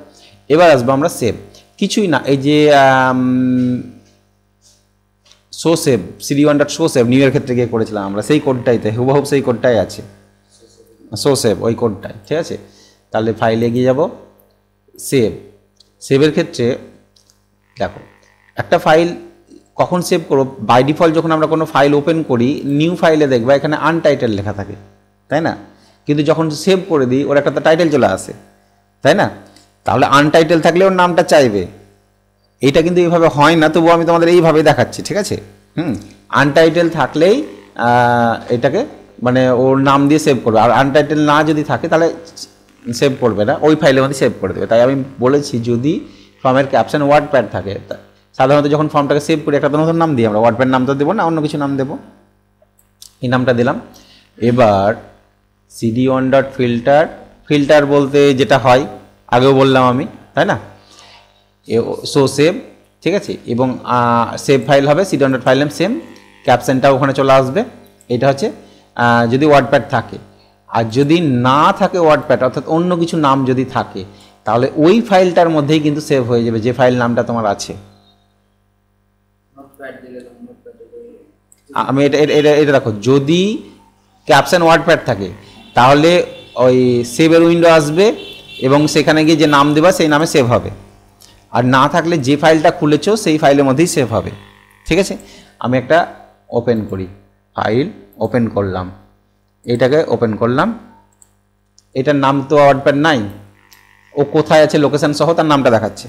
এবার আসবো আমরা সেভ, কিছুই না, এই যে show save cd1.show save new এর ক্ষেত্রে গিয়ে করেছিলাম আমরা, সেই কোডটাইতে হুবহুব সেই কোডটাই আছে, শো সেভ ওই কোডটাই, ঠিক আছে। তাহলে ফাইলে গিয়ে যাব, সেভের ক্ষেত্রে দেখো একটা ফাইল কখন সেভ করবো, বাই ডিফল্ট যখন আমরা কোনো ফাইল ওপেন করি নিউ ফাইলে দেখবা এখানে আনটাইটেল লেখা থাকে, তাই না, কিন্তু যখন সেভ করে দিই ওর একটা তো টাইটেল চলে আসে, তাই না, তাহলে আনটাইটেল থাকলে ওর নামটা চাইবে, এইটা কিন্তু এইভাবে হয় না, তবুও আমি তোমাদের এইভাবে দেখাচ্ছি, ঠিক আছে। আনটাইটেল থাকলেই এটাকে মানে ওর নাম দিয়ে সেভ করবে, আর আনটাইটেল না যদি থাকে তাহলে সেভ করবে না, ওই ফাইলের মধ্যে সেভ করে দেবে। তাই আমি বলেছি যদি ফর্মের ক্যাপশন ওয়ার্ডপ্যাড থাকে, সাধারণত যখন ফর্মটাকে সেভ করি একটা নতুন নাম দিই আমরা, ওয়ার্ডপ্যাড নাম তো দেবো না, অন্য কিছু নাম দেবো, এই নামটা দিলাম। এবার cd1.filter বলতে যেটা হয় আগেও বললাম আমি, তাই না, শো সেভ, ঠিক আছে, এবং সেভ ফাইল হবে cd1.filename সেম, ক্যাপশনটা ওখানে চলে আসবে, এটা হচ্ছে যদি ওয়ার্ডপ্যাড থাকে, আর যদি না থাকে ওয়ার্ডপ্যাড অর্থাৎ অন্য কিছু নাম যদি থাকে তাহলে ওই ফাইলটার মধ্যেই কিন্তু সেভ হয়ে যাবে যে ফাইল নামটা তোমার আছে। আমি এটা দেখো, যদি ক্যাপশন ওয়ার্ডপ্যাড থাকে তাহলে ওই সেভের উইন্ডো আসবে এবং সেখানে গিয়ে যে নাম দেবা সেই নামে সেভ হবে, আর না থাকলে যে ফাইলটা খুলেছো সেই ফাইলের মধ্যেই সেভ হবে। ঠিক আছে, আমি একটা ওপেন করি, ফাইল ওপেন করলাম, এটাকে ওপেন করলাম, এটার নাম তো ওয়ার্ডপ্যাড নাই, ও কোথায় আছে লোকেশন সহ তার নামটা দেখাচ্ছে।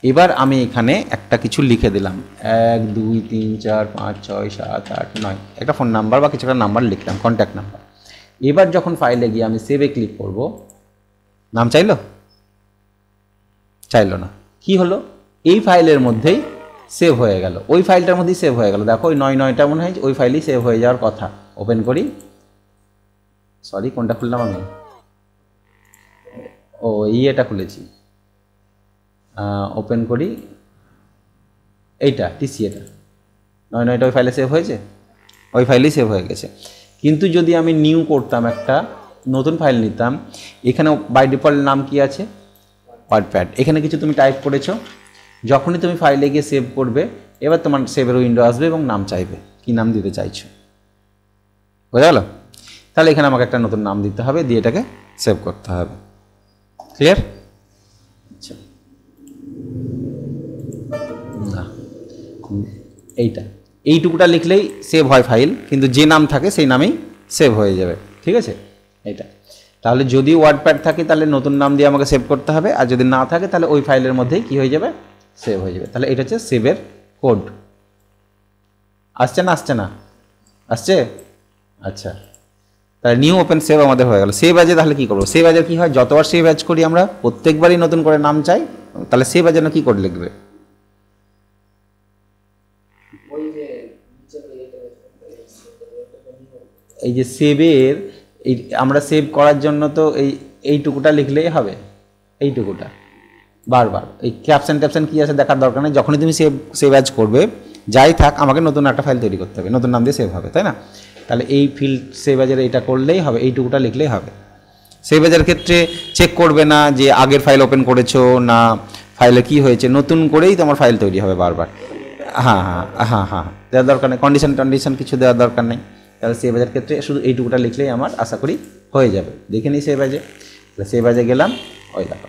এবার আমি এখানে একটা কিছু লিখে দিলাম, 1 2 3 4 5 6 7 8 9, একটা ফোন নাম্বার বা কিছু একটা নাম্বার লিখলাম, কন্ট্যাক্ট নাম্বার। এবার যখন ফাইলে গিয়ে আমি সেভে ক্লিক করব, নাম চাইলো? চাইলো না। কি হলো? এই ফাইলের মধ্যেই সেভ হয়ে গেল, ওই ফাইলটার মধ্যেই সেভ হয়ে গেল। দেখো ওই 9টা মনে হয় ওই ফাইলেই সেভ হয়ে যাওয়ার কথা। ওপেন করি, সরি কোনটা খুললাম আমি, ও এটা খুলেছি, ওপেন করি, এইটা টিসি, এটা 9টা ওই ফাইলে সেভ হয়েছে, ওই ফাইলেই সেভ হয়ে গেছে। কিন্তু যদি আমি নিউ করতাম, একটা নতুন ফাইল নিতাম, এখানে বাই ডিফল্ট নাম কি আছে? ওয়ার্ডপ্যাড। এখানে কিছু তুমি টাইপ করেছো, যখনই তুমি ফাইলে গিয়ে সেভ করবে, এবার তোমার সেভের উইন্ডো আসবে এবং নাম চাইবে, কি নাম দিতে চাইছো, বোঝা গেল? তাহলে এখানে আমাকে একটা নতুন নাম দিতে হবে, দিয়ে এটাকে সেভ করতে হবে। ক্লিয়ার? আচ্ছা, না এইটুকুটা লিখলেই সেভ হয় ফাইল, কিন্তু যে নাম থাকে সেই নামেই সেভ হয়ে যাবে। ঠিক আছে, এইটা। তাহলে যদি ওয়ার্ডপ্যাড থাকে তাহলে নতুন নাম দিয়ে আমাকে সেভ করতে হবে, আর যদি না থাকে তাহলে ওই ফাইলের মধ্যেই কি হয়ে যাবে? সেভ হয়ে যাবে। তাহলে এটা হচ্ছে সেভের কোড। আসছে না? আসছে না? আসছে? আচ্ছা, তাহলে নিউ ওপেন সেভ আমাদের হয়ে গেল। সেভ অ্যাজে তাহলে কী করবো? সেভ অ্যাজে কী হয়, যতবার সেভ অ্যাজ করি আমরা প্রত্যেকবারই নতুন করে নাম চাই, তাহলে সেভ অ্যাজে কী কোড লিখবে? এই যে সেভের, এই আমরা সেভ করার জন্য তো এইটুকুটা লিখলেই হবে, এইটুকুটা বারবার। এই ক্যাপশন ট্যাপশন কী আছে দেখার দরকার নেই, যখনই তুমি সেভ অ্যাজ করবে যাই থাক, আমাকে নতুন একটা ফাইল তৈরি করতে হবে, নতুন নাম দিয়ে সেভ হবে, তাই না? তাহলে এই ফিল্ড সেভ অ্যাজের এইটা করলেই হবে, এইটুকুটা লিখলেই হবে। সেভ অ্যাজের ক্ষেত্রে চেক করবে না যে আগের ফাইল ওপেন করেছো না ফাইলে কি হয়েছে, নতুন করেই তোমার ফাইল তৈরি হবে বারবার। হ্যাঁ হ্যাঁ হ্যাঁ হ্যাঁ, দেওয়ার দরকার নেই, কন্ডিশন কিছু দেওয়ার দরকার নেই। তাহলে সেভ অ্যাজের ক্ষেত্রে শুধু এইটুকুটা লিখলেই আমার আশা করি হয়ে যাবে। দেখে নিই সেভ অ্যাজে, তাহলে সেভ অ্যাজে গেলাম, ওই দেখো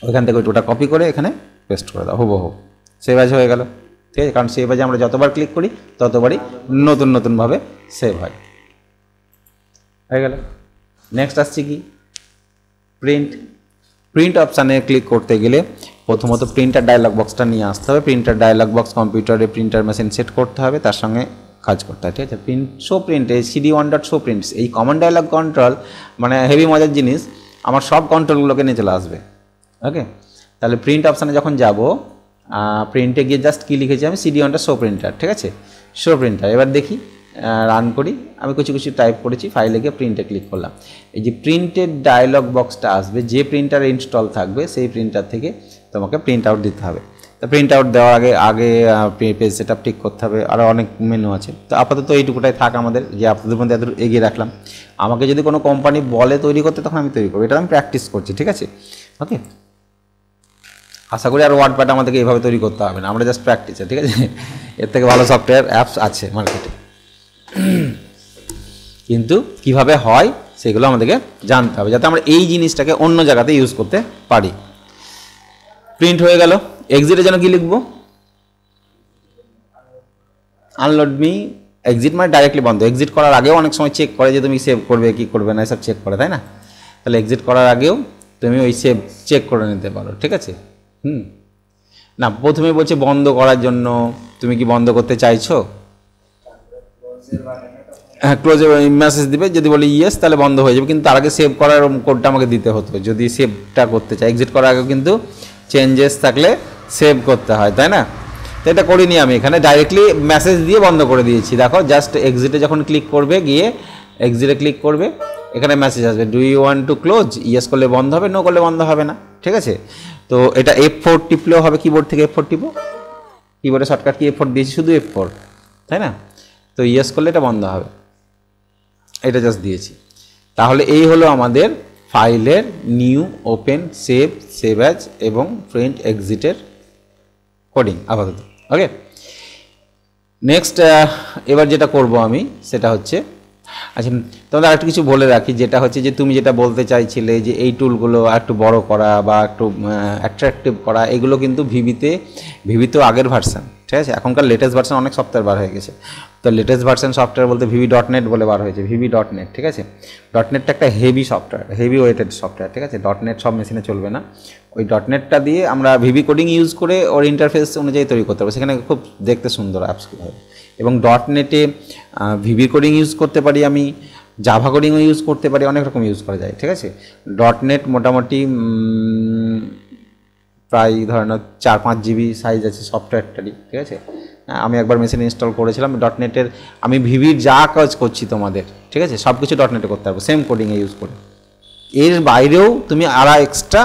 ওইখান থেকে ওইটুকুটা কপি করে এখানে পেস্ট করে দাও, হুবহু সেভ অ্যাজ হয়ে গেল। ঠিক আছে, কারণ সেভ অ্যাজে আমরা যতবার ক্লিক করি ততবারই নতুনভাবে সেভ হয়। হয়ে গেল। নেক্সট আসছে কি? প্রিন্ট অপশানে ক্লিক করতে গেলে প্রথমত প্রিন্টার ডায়লগ বক্সটা নিয়ে আসতে হবে। প্রিন্টার ডায়লগ বক্স কম্পিউটারে প্রিন্টার মেশিন সেট করতে হবে, তার সঙ্গে কাজ করতে হয়। ঠিক আছে, প্রিন্ট cd1.show prints, এই কমন ডায়লগ কন্ট্রোল মানে হেভি মজার জিনিস, আমার সব কন্ট্রোলগুলোকে নিয়ে চলে আসবে। ওকে, তাহলে প্রিন্ট অপশানে যখন যাব, প্রিন্টে গিয়ে জাস্ট কী লিখেছি আমি? cd1.show printer। ঠিক আছে, শো প্রিন্টার। এবার দেখি, রান করি, আমি কিছু টাইপ করেছি, ফাইলে গিয়ে প্রিন্টে ক্লিক করলাম। এই যে প্রিন্টের ডায়লগ বক্সটা আসবে, যে প্রিন্টার ইনস্টল থাকবে সেই প্রিন্টার থেকে তোমাকে প্রিন্ট আউট দিতে হবে। তো প্রিন্ট আউট দেওয়ার আগে পেজ সেট আপ ঠিক করতে হবে, আরও অনেক মেনু আছে। তো আপাতত এইটুকুটাই থাক আমাদের, যে আপনাদের মধ্যে এত এগিয়ে রাখলাম। আমাকে যদি কোনো কোম্পানি বলে তৈরি করতে, তখন আমি তৈরি করবো, এটা আমি প্র্যাকটিস করছি। ঠিক আছে, ওকে, আশা করি আর ওয়ার্ডপ্যাড আমাদেরকে এইভাবে তৈরি করতে হবে না, আমরা জাস্ট প্র্যাকটিসে। ঠিক আছে, এর থেকে ভালো সফটওয়্যার অ্যাপস আছে মার্কেটে, কিন্তু কিভাবে হয় সেগুলো আমাদেরকে জানতে হবে, যাতে আমরা এই জিনিসটাকে অন্য জায়গাতে ইউজ করতে পারি। প্রিন্ট হয়ে গেল। এক্সিটের জন্য কি লিখবো? Unload me. এক্সিট মানে ডাইরেক্টলি বন্ধ। এক্সিট করার আগেও অনেক সময় চেক করে যে তুমি সেভ করবে কি করবে না, এসব চেক করে, তাই না? তাহলে এক্সিট করার আগেও তুমি ওই সেভ চেক করে নিতে পারো। ঠিক আছে, না প্রথমে বলছে বন্ধ করার জন্য, তুমি কি বন্ধ করতে চাইছো? হ্যাঁ, ক্লোজে মেসেজ দিবে, যদি বলি ইয়েস তাহলে বন্ধ হয়ে যাবে, কিন্তু তার আগে সেভ করার কোডটা আমাকে দিতে হতো যদি সেভটা করতে চাই। এক্সিট করার আগেও কিন্তু চেঞ্জেস থাকলে সেভ করতে হয়, তাই না? তো এটা করিনি আমি, এখানে ডাইরেক্টলি মেসেজ দিয়ে বন্ধ করে দিয়েছি। দেখো জাস্ট এক্সিটে যখন ক্লিক করবে, গিয়ে এক্সিটে ক্লিক করবে, এখানে মেসেজ আসবে, do you want to close? Yes করলে বন্ধ হবে, নো করলে বন্ধ হবে না। ঠিক আছে, তো এটা F4 টিপলেও হবে, কিবোর্ড থেকে F4 টিপো, কিবোর্ডে শর্টকাট কি F4 দিয়েছি, শুধু F4, তাই না? তো ইয়েস করলে এটা বন্ধ হবে, এটা জাস্ট দিয়েছি। তাহলে এই হলো আমাদের ফাইলের নিউ, ওপেন, সেভ অ্যাজ এবং প্রিন্ট এক্সিটের কোডিং আপাতত। ওকে, নেক্সট এবার যেটা করব আমি সেটা হচ্ছে আচ্ছা, তোমাদের আরেকটু কিছু বলে রাখি, যেটা হচ্ছে যে তুমি যেটা বলতে চাইছিলে যে এই টুলগুলো একটু বড় করা বা একটু অ্যাট্রাকটিভ করা, এগুলো কিন্তু ভিভিতেও আগের ভার্সান, ঠিক আছে। এখনকার লেটেস্ট ভার্সান অনেক সফটওয়্যার বার হয়ে গেছে। তো লেটেস্ট ভার্সান সফটওয়্যার বলতে VB.NET বলে বার হয়েছে, VB.NET, ঠিক আছে। .NETটা একটা heavy software, heavy weighted software, ঠিক আছে। .NET সব মেশিনে চলবে না। ওই .NETটা দিয়ে আমরা ভিভি কোডিং ইউজ করে ওর ইন্টারফেস অনুযায়ী তৈরি করতে পারবো, সেখানে খুব দেখতে সুন্দর অ্যাপসগুলো হবে। এবং .NET-এ ভিভি কোডিং ইউজ করতে পারি আমি, জাভা কোডিংও ইউজ করতে পারি, অনেক রকম ইউজ করা যায়, ঠিক আছে। .NET মোটামুটি প্রায় ধরে নাও 4-5 GB সাইজ আছে সফটওয়্যারটারই, ঠিক আছে। আমি একবার মেশিন ইনস্টল করেছিলাম .NET-এর। আমি ভিভির যা কাজ করছি তোমাদের, ঠিক আছে, সব কিছু .NET-এ করতে পারবো, সেম কোডিংয়ে ইউজ করে। এর বাইরেও তুমি আরও এক্সট্রা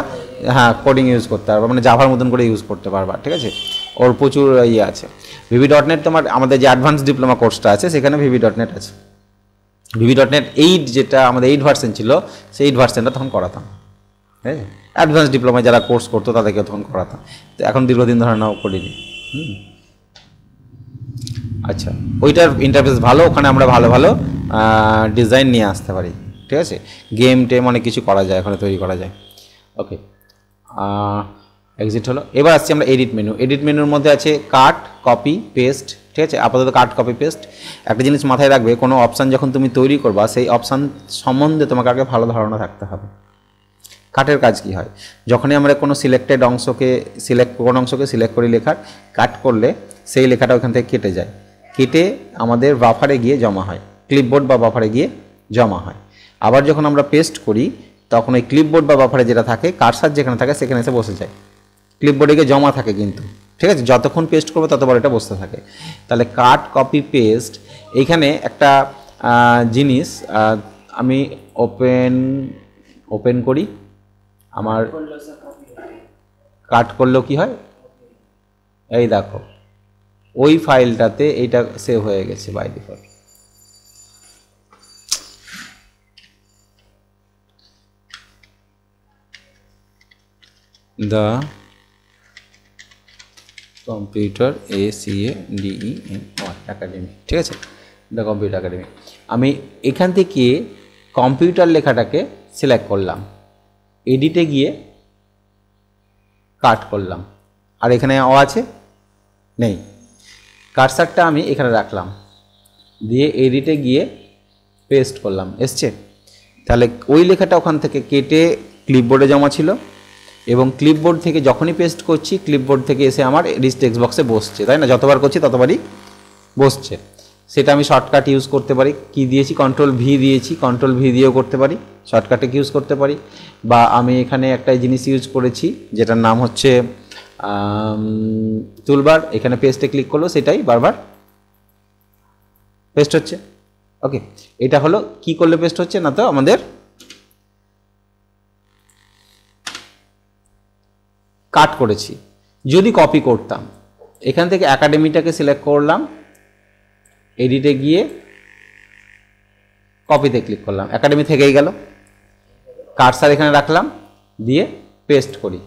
কোডিং ইউজ করতে পারবা, মানে জাভার মতন করে ইউজ করতে পারবা, ঠিক আছে। ওর প্রচুর ইয়ে আছে। VB.NET তোমার আমাদের যে অ্যাডভান্স ডিপ্লোমা কোর্সটা আছে সেখানে VB.NET আছে। VB.NET 8 যেটা আমাদের 8 ভার্সন ছিল, সেই 8 ভার্সনটা তখন করাতাম, ঠিক আছে। অ্যাডভান্স ডিপ্লোমায় যারা কোর্স করতো তাদেরকে তখন করাতাম। তো এখন দীর্ঘদিন ধরে নাও করিনি। আচ্ছা, ওইটার ইন্টারফেস ভালো, ওখানে আমরা ভালো ভালো ডিজাইন নিয়ে আসতে পারি, ঠিক আছে। গেম টেম অনেক কিছু করা যায়, ওখানে তৈরি করা যায়। ওকে, এক্সিট হলো। এবার আসছি আমরা এডিট মেনু। এডিট মেনুর মধ্যে আছে কাট, কপি, পেস্ট, ঠিক আছে। আপাতত কাট, কপি, পেস্ট। একটা জিনিস মাথায় রাখবে, কোনো অপশান যখন তুমি তৈরি করবা, সেই অপশান সম্বন্ধে তোমাকে আগে ভালো ধারণা থাকতে হবে। কাটের কাজ কি হয়, যখনই আমরা কোনো অংশকে সিলেক্ট করি লেখার, কাট করলে সেই লেখাটা ওখান থেকে কেটে যায়, কেটে আমাদের বাফারে গিয়ে জমা হয়, ক্লিপবোর্ড বা বাফারে গিয়ে জমা হয়। আবার যখন আমরা পেস্ট করি তখন ওই ক্লিপবোর্ড বা বাফারে যেটা থাকে, কার্সার যেখানে থাকে সেখানে এসে বসে যায়, ক্লিপবোর্ডে গিয়ে জমা থাকে কিন্তু, ঠিক আছে। যতক্ষণ পেস্ট করবো ততবার এটা বসতে থাকে। তাহলে কাট, কপি, পেস্ট, এইখানে একটা জিনিস আমি ওপেন করি। আমার কাট করলেও কি হয়, এই দেখো ওই ফাইলটাতে এইটা সেভ হয়ে গেছে by default. The computer academy, ঠিক আছে, দ্য কম্পিউটার একাডেমি। আমি এখান থেকে কম্পিউটার লেখাটাকে সিলেক্ট করলাম, এডিটে গিয়ে কাট করলাম, আর এখানে আছে নেই, কার্সারটা আমি এখানে রাখলাম, দিয়ে এডিটে গিয়ে পেস্ট করলাম, এসছে। তাহলে ওই লেখাটা ওখান থেকে কেটে ক্লিপবোর্ডে জমা ছিল, এবং ক্লিপবোর্ড থেকে যখনই পেস্ট করছি ক্লিপবোর্ড থেকে এসে আমার এডিট টেক্সট বক্সে বসছে, তাই না। যতবার করছি ততবারই বসছে। সেটা আমি শর্টকাট ইউজ করতে পারি, কি দিয়েছি, Ctrl+V দিয়েছি, Ctrl+V দিয়েও করতে পারি, শর্টকাটে ইউজ করতে পারি। বা আমি এখানে একটা জিনিস ইউজ করেছি যেটার নাম হচ্ছে টুলবার, এখানে পেস্টে ক্লিক করলো সেটাই বারবার পেস্ট হচ্ছে। ওকে, এটা হলো কি করলে পেস্ট হচ্ছে না, তো আমাদের কাট করেছি। যদি কপি করতাম, এখান থেকে একাডেমিটাকে সিলেক্ট করলাম, এডিটে গিয়ে কপিতে ক্লিক করলাম, একাডেমি থেকেই গেল, কার্সার এখানে রাখলাম, দিয়ে পেস্ট করি,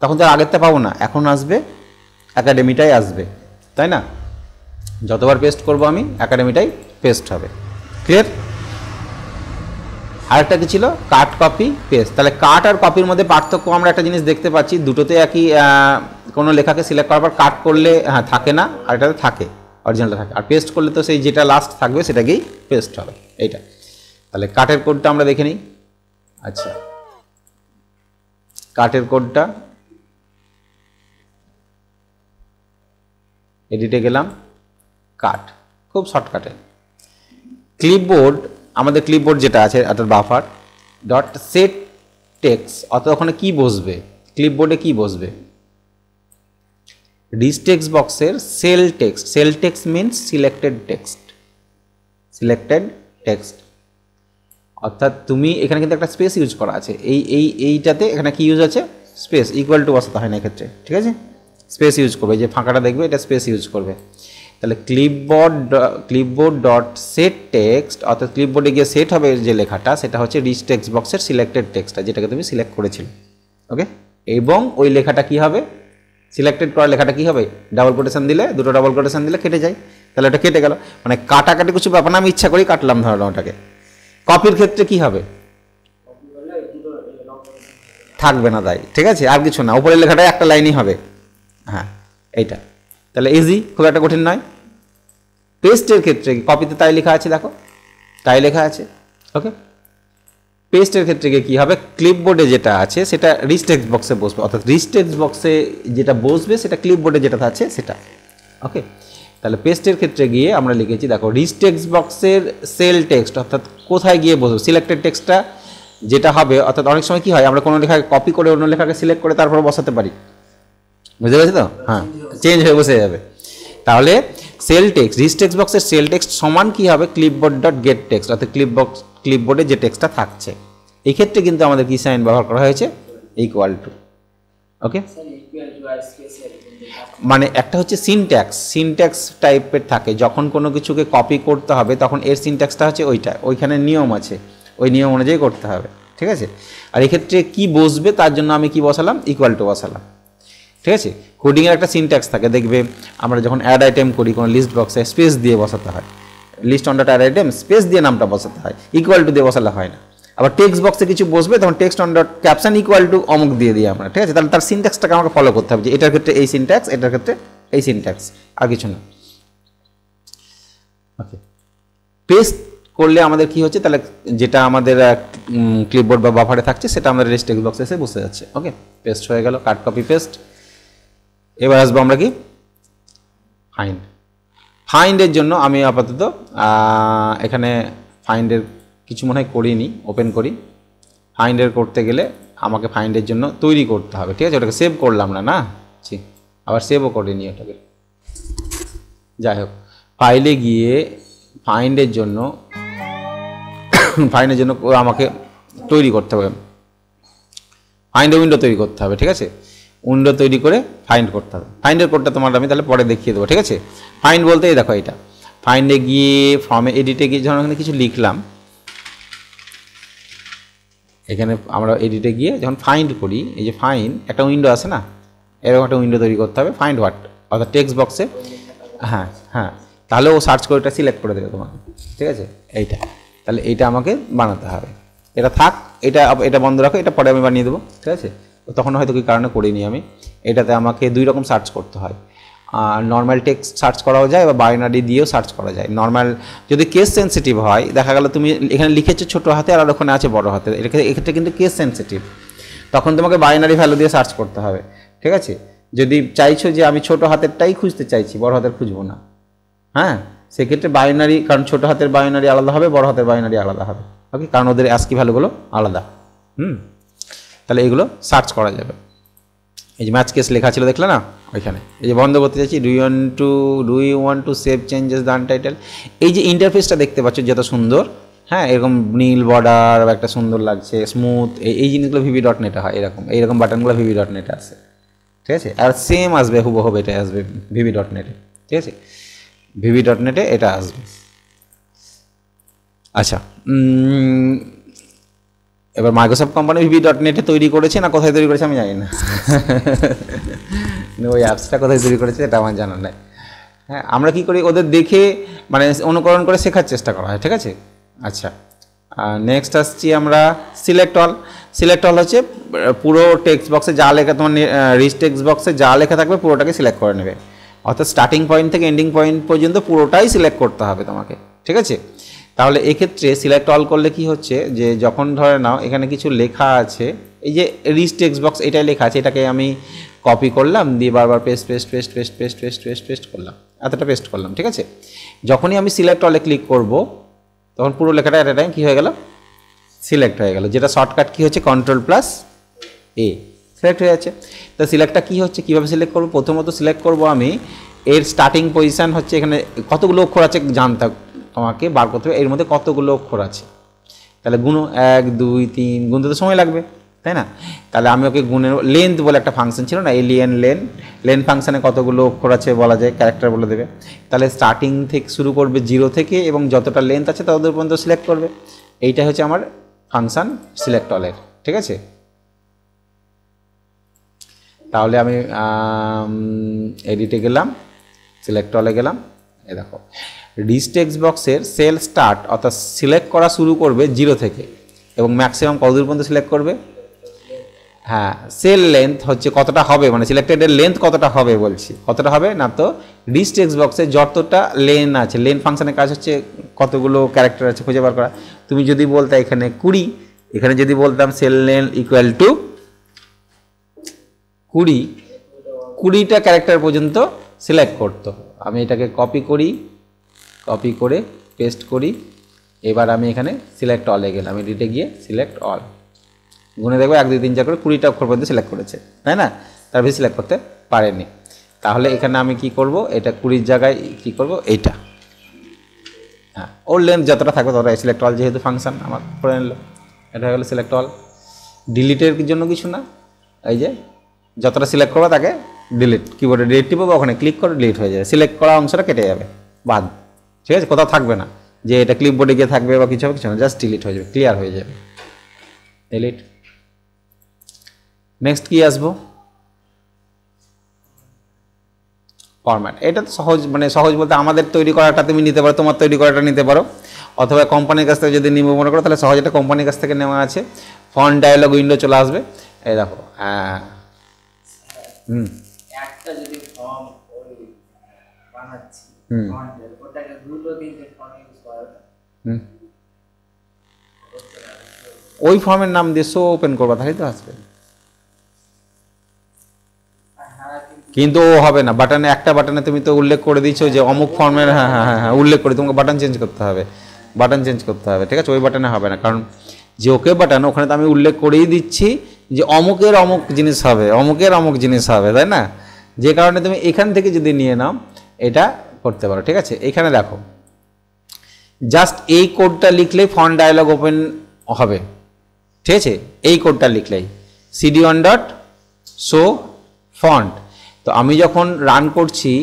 তখন তো আগেরটা পাবো না, এখন আসবে একাডেমিটাই আসবে, তাই না। যতবার পেস্ট করব আমি একাডেমিটাই পেস্ট হবে। ক্লিয়ার। আরেকটা কি ছিল, কাট, কপি, পেস্ট। তাহলে কাট আর কপির মধ্যে পার্থক্য আমরা একটা জিনিস দেখতে পাচ্ছি, দুটোতে একই, কোনো লেখাকে সিলেক্ট করার পর কাট করলে থাকে না, আর এটাতে থাকে, অরিজিনালটা থাকে, আর পেস্ট করলে তো সেই যেটা লাস্ট থাকবে সেটাকেই পেস্ট হবে, এইটা। তাহলে কাটের কোডটা আমরা দেখে নিই। আচ্ছা, কাটের কোডটা, এডিটে গেলাম, কাট, খুব শর্টকাটে। ক্লিপবোর্ড, আমাদের ক্লিপবোর্ড যেটা আছে অর্থাৎ বাফার ডট সেট টেক্সট, অর্থাৎ ওখানে কি বসবে, ক্লিপবোর্ডে কি বসবে, রিচ টেক্সট বক্সের sel text means selected text, অর্থাৎ তুমি এখানে কিন্তু একটা স্পেস ইউজ করা আছে, এইটাতে এখানে কি ইউজ আছে, স্পেস, ইকুয়াল টু বসাতে হয় না এক্ষেত্রে, ঠিক আছে, স্পেস ইউজ করবে, যে ফাঁকাটা দেখবে এটা স্পেস ইউজ করবে। তাহলে ক্লিপবোর্ড ডট সেট টেক্সট, অর্থাৎ ক্লিপবোর্ডে গিয়ে সেট হবে যে লেখাটা, সেটা হচ্ছে রিচ টেক্সট বক্সের সিলেক্টেড টেক্সটটা, যেটাকে তুমি সিলেক্ট করেছিলে। ওকে, এবং ওই লেখাটা কি হবে, সিলেক্টেড করা লেখাটা কি হবে, ডাবল কোটেশন দিলে, দুটো ডাবল কোটেশন দিলে কেটে যায়, তাহলে এটা কেটে গেল, মানে কাটাকাটি কিছু ব্যাপার না, আমি ইচ্ছা করেই কাটলাম ধরলাম ওটাকে। কপির ক্ষেত্রে কি হবে, থাকবে না, তাই ঠিক আছে, আর কিছু না, উপরের লেখাটা একটা লাইনই হবে। হ্যাঁ এইটা তাহলে ইজি, খুব একটা কঠিন নয়। পেস্টের ক্ষেত্রে কপিতে তাই লেখা আছে, দেখো তাই লেখা আছে, ওকে। পেস্টের ক্ষেত্রে গিয়ে কী হবে, ক্লিপবোর্ডে যেটা আছে সেটা রিচ টেক্সট বক্সে বসবে, অর্থাৎ রিচ টেক্সট বক্সে যেটা বসবে সেটা ক্লিপবোর্ডে যেটা আছে সেটা, ওকে। তাহলে পেস্টের ক্ষেত্রে গিয়ে আমরা লিখেছি, দেখো রিচ টেক্সট বক্সের সেল টেক্সট, অর্থাৎ কোথায় গিয়ে বসবে, সিলেক্টেড টেক্সটটা যেটা হবে, অর্থাৎ অনেক সময় কী হয় আমরা কোনো লেখাকে কপি করে অন্য লেখাকে সিলেক্ট করে তারপর বসাতে পারি, বুঝতে পেরেছি তো, হ্যাঁ চেঞ্জ হয়ে বসে যাবে। তাহলে সেল টেক্সট, রিচ টেক্সট বক্সের সেল টেক্সট সমান কী হবে, ক্লিপবোর্ড ডট গেট টেক্সট, অর্থাৎ ক্লিপবোর্ডে যে টেক্সটটা থাকছে। এই ক্ষেত্রে কিন্তু আমাদের কি সাইন ব্যবহার করা হয়েছে, ইকুয়াল টু, ওকে। মানে একটা হচ্ছে সিনট্যাক্স টাইপের থাকে, যখন কোনো কিছুকে কপি করতে হবে তখন এর সিনট্যাক্সটা হচ্ছে ওইটা, ওইখানে নিয়ম আছে, ওই নিয়ম অনুযায়ী করতে হবে, ঠিক আছে। আর এক্ষেত্রে কি বসবে তার জন্য আমি কি বসালাম, ইকুয়াল টু বসালাম, ঠিক আছে। কোডিংয়ের একটা সিনট্যাক্স থাকে, দেখবে আমরা যখন অ্যাড আইটেম করি কোনো লিস্ট বক্সে স্পেস দিয়ে বসাতে হয়, list on dot add item space দিয়ে নামটা বসাতে হয়, ইকুয়াল টু দিয়ে বসালে হয় না। আবার টেক্সট বক্সে কিছু বসবে তখন text on dot caption equal to অমুক দিয়ে দিই আমরা, ঠিক আছে। তাহলে তার সিনট্যাক্সটাকে আমাকে ফলো করতে হবে, যে এটার ক্ষেত্রে এই সিনট্যাক্স, এটার ক্ষেত্রে এই সিনট্যাক্স, আর কিছু না, ওকে। পেস্ট করলে আমাদের কি হচ্ছে, তাহলে যেটা আমাদের ক্লিপবোর্ড বা বাফারে থাকছে সেটা আমাদের রিচ টেক্সট বক্সে এসে বসে যাচ্ছে, ওকে। পেস্ট হয়ে গেল, কাট কপি পেস্ট। এবার আসবো আমরা কি ফাইন্ডের জন্য আমি আপাতত এখানে ফাইন্ডের কিছু মনে হয় করিনি, ওপেন করি। ফাইন্ডের করতে গেলে আমাকে ফাইন্ডের জন্য তৈরি করতে হবে, ঠিক আছে। ওটাকে সেভ করলাম না, না ঠিক, আবার সেভও করিনি ওটাকে, যাই হোক। ফাইলে গিয়ে ফাইন্ডের জন্য আমাকে তৈরি করতে হবে, ফাইন্ডে উইন্ডো তৈরি করতে হবে, ঠিক আছে। উইন্ডো তৈরি করে ফাইন্ড করতে হবে। ফাইন্ডের কোডটা তোমার আমি তাহলে পরে দেখিয়ে দেবো, ঠিক আছে। ফাইন্ড বলতে এই দেখো এটা, ফাইন্ডে গিয়ে ফর্মে এডিটে গিয়ে যখন এখানে কিছু লিখলাম, এখানে আমরা এডিটে গিয়ে যখন ফাইন্ড করি, এই যে ফাইন্ড একটা উইন্ডো আছে না, এরকম একটা উইন্ডো তৈরি করতে হবে, ফাইন্ড হোয়াট, অর্থাৎ টেক্সট বক্সে, হ্যাঁ হ্যাঁ, তাহলে ও সার্চ করে এটা সিলেক্ট করে দেবে তোমাকে, ঠিক আছে। এইটা তাহলে এইটা আমাকে বানাতে হবে, এটা থাক, এটা বন্ধ রাখো, এটা পরে আমি বানিয়ে দেবো, ঠিক আছে। তখন হয়তো কি কারণে করিনি আমি। এটাতে আমাকে দুই রকম সার্চ করতে হয়, নর্মাল টেক্সট সার্চ করাও যায় বা বাইনারি দিয়েও সার্চ করা যায়। নর্মাল যদি কেস সেন্সিটিভ হয়, দেখা গেল তুমি এখানে লিখেছো ছোটো হাতে আর ওখানে আছে বড় হাতে, এক্ষেত্রে কিন্তু কেস সেন্সিটিভ, তখন তোমাকে বাইনারি ভ্যালু দিয়ে সার্চ করতে হবে, ঠিক আছে। যদি চাইছো যে আমি ছোটো হাতেরটাই খুঁজতে চাইছি, বড় হাতের খুঁজবো না, হ্যাঁ, সেক্ষেত্রে বাইনারি, কারণ ছোটো হাতের বাইনারি আলাদা হবে, বড় হাতের বাইনারি আলাদা হবে, ওকে, কারণ ওদের অ্যাসকি ভ্যালুগুলো আলাদা। তাহলে এগুলো সার্চ করা যাবে। এই যে ম্যাচ কেস লেখা ছিল দেখলে না ওইখানে, এই যে বন্ধ করতে চাইছি, do you want to save changes the untitled. এই যে ইন্টারফেসটা দেখতে পাচ্ছ যত সুন্দর, হ্যাঁ, এরকম নীল বর্ডার একটা সুন্দর লাগছে, স্মুথ, এই জিনিসগুলো VB.NET হয়, এইরকম বাটনগুলো VB.NET আসে, ঠিক আছে। আর সেম আসবে, হুবহু এটা আসবে VB.NET, ঠিক আছে, VB.NET এটা আসবে। আচ্ছা, এবার মাইক্রোসফট কোম্পানি VB.NET তৈরি করেছে না কোথায় তৈরি করেছে আমি জানি না, ওই অ্যাপসটা কোথায় তৈরি করেছে এটা আমার জানা নাই। হ্যাঁ, আমরা কি করি, ওদের দেখে মানে অনুকরণ করে শেখার চেষ্টা করা হয়, ঠিক আছে। আচ্ছা, নেক্সট আসছি আমরা সিলেক্ট অল হচ্ছে পুরো টেক্সট বক্সে যা লেখা, তোমার রিচ টেক্সট বক্সে যা লেখা থাকবে পুরোটাকে সিলেক্ট করে নেবে, অর্থাৎ স্টার্টিং পয়েন্ট থেকে এন্ডিং পয়েন্ট পর্যন্ত পুরোটাই সিলেক্ট করতে হবে তোমাকে, ঠিক আছে। তাহলে এক্ষেত্রে সিলেক্ট অল করলে কি হচ্ছে, যে যখন ধরে নাও এখানে কিছু লেখা আছে, এই যে রিচ টেক্সট বক্স এটাই লেখা আছে, এটাকে আমি কপি করলাম, দিয়ে বারবার পেস্ট করলাম, এতটা পেস্ট করলাম, ঠিক আছে। যখনই আমি সিলেক্ট অলে ক্লিক করব তখন পুরো লেখাটা এট এ টাইম কী হয়ে গেল, সিলেক্ট হয়ে গেল, যেটা শর্টকাট কী হচ্ছে Ctrl+A, সিলেক্ট হয়ে যাচ্ছে। তো সিলেক্টটা কী হচ্ছে, কীভাবে সিলেক্ট করবো, প্রথমত সিলেক্ট করব আমি এর স্টার্টিং পজিশান হচ্ছে, এখানে কতগুলো অক্ষর আছে জানতে তোমাকে বার করতে হবে, এর মধ্যে কতগুলো অক্ষর আছে, তাহলে গুণ 1 2 3, গুনতে তো সময় লাগবে, তাই না। তাহলে আমি ওকে গুণের লেন্থ বলে একটা ফাংশন ছিল না, লেন ফাংশানে কতগুলো অক্ষর আছে বলা যায়, ক্যারেক্টার বলে দেবে। তাহলে স্টার্টিং থেকে শুরু করবে 0 থেকে এবং যতটা লেন্থ আছে তত পর্যন্ত সিলেক্ট করবে। এইটা হচ্ছে আমার ফাংশন সিলেক্ট অলের, ঠিক আছে। তাহলে আমি এডিটে গেলাম, সিলেক্ট অলে গেলাম, এ দেখো লিস্ট টেক্সট বক্সের সেল স্টার্ট অর্থাৎ সিলেক্ট করা শুরু করবে 0 থেকে এবং ম্যাক্সিমাম কতদূর পর্যন্ত সিলেক্ট করবে। হ্যাঁ, সেল লেন্থ হচ্ছে কতটা হবে, মানে সিলেক্টেডের লেন্থ কতটা হবে বলছি, কতটা হবে না তো লিস্ট টেক্সট বক্সে যতটা লেন আছে, লেন ফাংশনের কাজ হচ্ছে কতগুলো ক্যারেক্টার আছে খুঁজে বার করা। তুমি যদি বলতে এখানে 20, এখানে যদি বলতাম সেল লেন ইকুয়াল টু 20টা ক্যারেক্টার পর্যন্ত সিলেক্ট করতো। আমি এটাকে কপি করে পেস্ট করি। এবার আমি এখানে সিলেক্ট অলে গেলাম, এডিটে গিয়ে সিলেক্ট অল গুনে দেখবো 1 2 3 4 করে 20টা অক্ষর পর্যন্ত সিলেক্ট করেছে, তাই না? তার বেশি সিলেক্ট করতে পারেনি। তাহলে এখানে আমি কি করব, এটা 20 জায়গায় কি করব, এইটা হ্যাঁ ওর লেন্থ যতটা থাকবে ততটা। সিলেক্ট অল যেহেতু ফাংশন আমার করে নিল, এটা হয়ে গেল সিলেক্ট অল। ডিলিটের জন্য কিছু না, এই যে যতটা সিলেক্ট করবো তাকে ডিলিট, কিবোর্ডে ডিলিট টিপো বা ওখানে ক্লিক করে ডিলিট হয়ে যাবে, সিলেক্ট করা অংশটা কেটে যাবে, বাদ। ঠিক আছে, কোথাও থাকবে না যে এটা ক্লিপবোর্ডে গিয়ে থাকবে বা কিছু হবে, কিছু না, জাস্ট ডিলিট হয়ে যাবে, ক্লিয়ার হয়ে যাবে, ডিলিট। নেক্সট কি আসবো, ফরম্যাট। এটা তো সহজ, মানে সহজ বলতে আমাদের তৈরি করাটা তুমি নিতে পারো, তোমার তৈরি করাটা নিতে পারো, অথবা কোম্পানির কাছ থেকে যদি নিব মনে করো তাহলে সহজ, এটা কোম্পানির কাছ থেকে নেওয়া আছে। ফন্ট ডায়ালগ উইন্ডো চলে আসবে, এই দেখো। হ্যাঁ একটা যদি ফর্ম ওই বানাচ্ছি ফন্টের, ওটাকে দুটো তিনটে ফর্ম ইউজ করা ওই ফর্মের নাম দিয়ে শো ওপেন করবা তাহলেই তো আসবে, কিন্তু ও হবে না। বাটনে একটা বাটনে তুমি তো উল্লেখ করে দিচ্ছো যে অমুক ফর্মের, হ্যাঁ হ্যাঁ হ্যাঁ উল্লেখ করে, তোমাকে বাটন চেঞ্জ করতে হবে, ঠিক আছে? ওই বাটনে হবে না, কারণ যে ওকে বাটন ওখানে তো আমি উল্লেখ করেই দিচ্ছি যে অমুকের অমুক জিনিস হবে, তাই না? যে কারণে তুমি এখান থেকে যদি নিয়ে নাও এটা করতে পারো। ঠিক আছে, এখানে দেখো জাস্ট এই কোডটা লিখলেই ফন্ট ডায়ালগ ওপেন হবে। ঠিক আছে, এই কোডটা লিখলেই cd1.show ফন্ট। তো আমি যখন রান করছি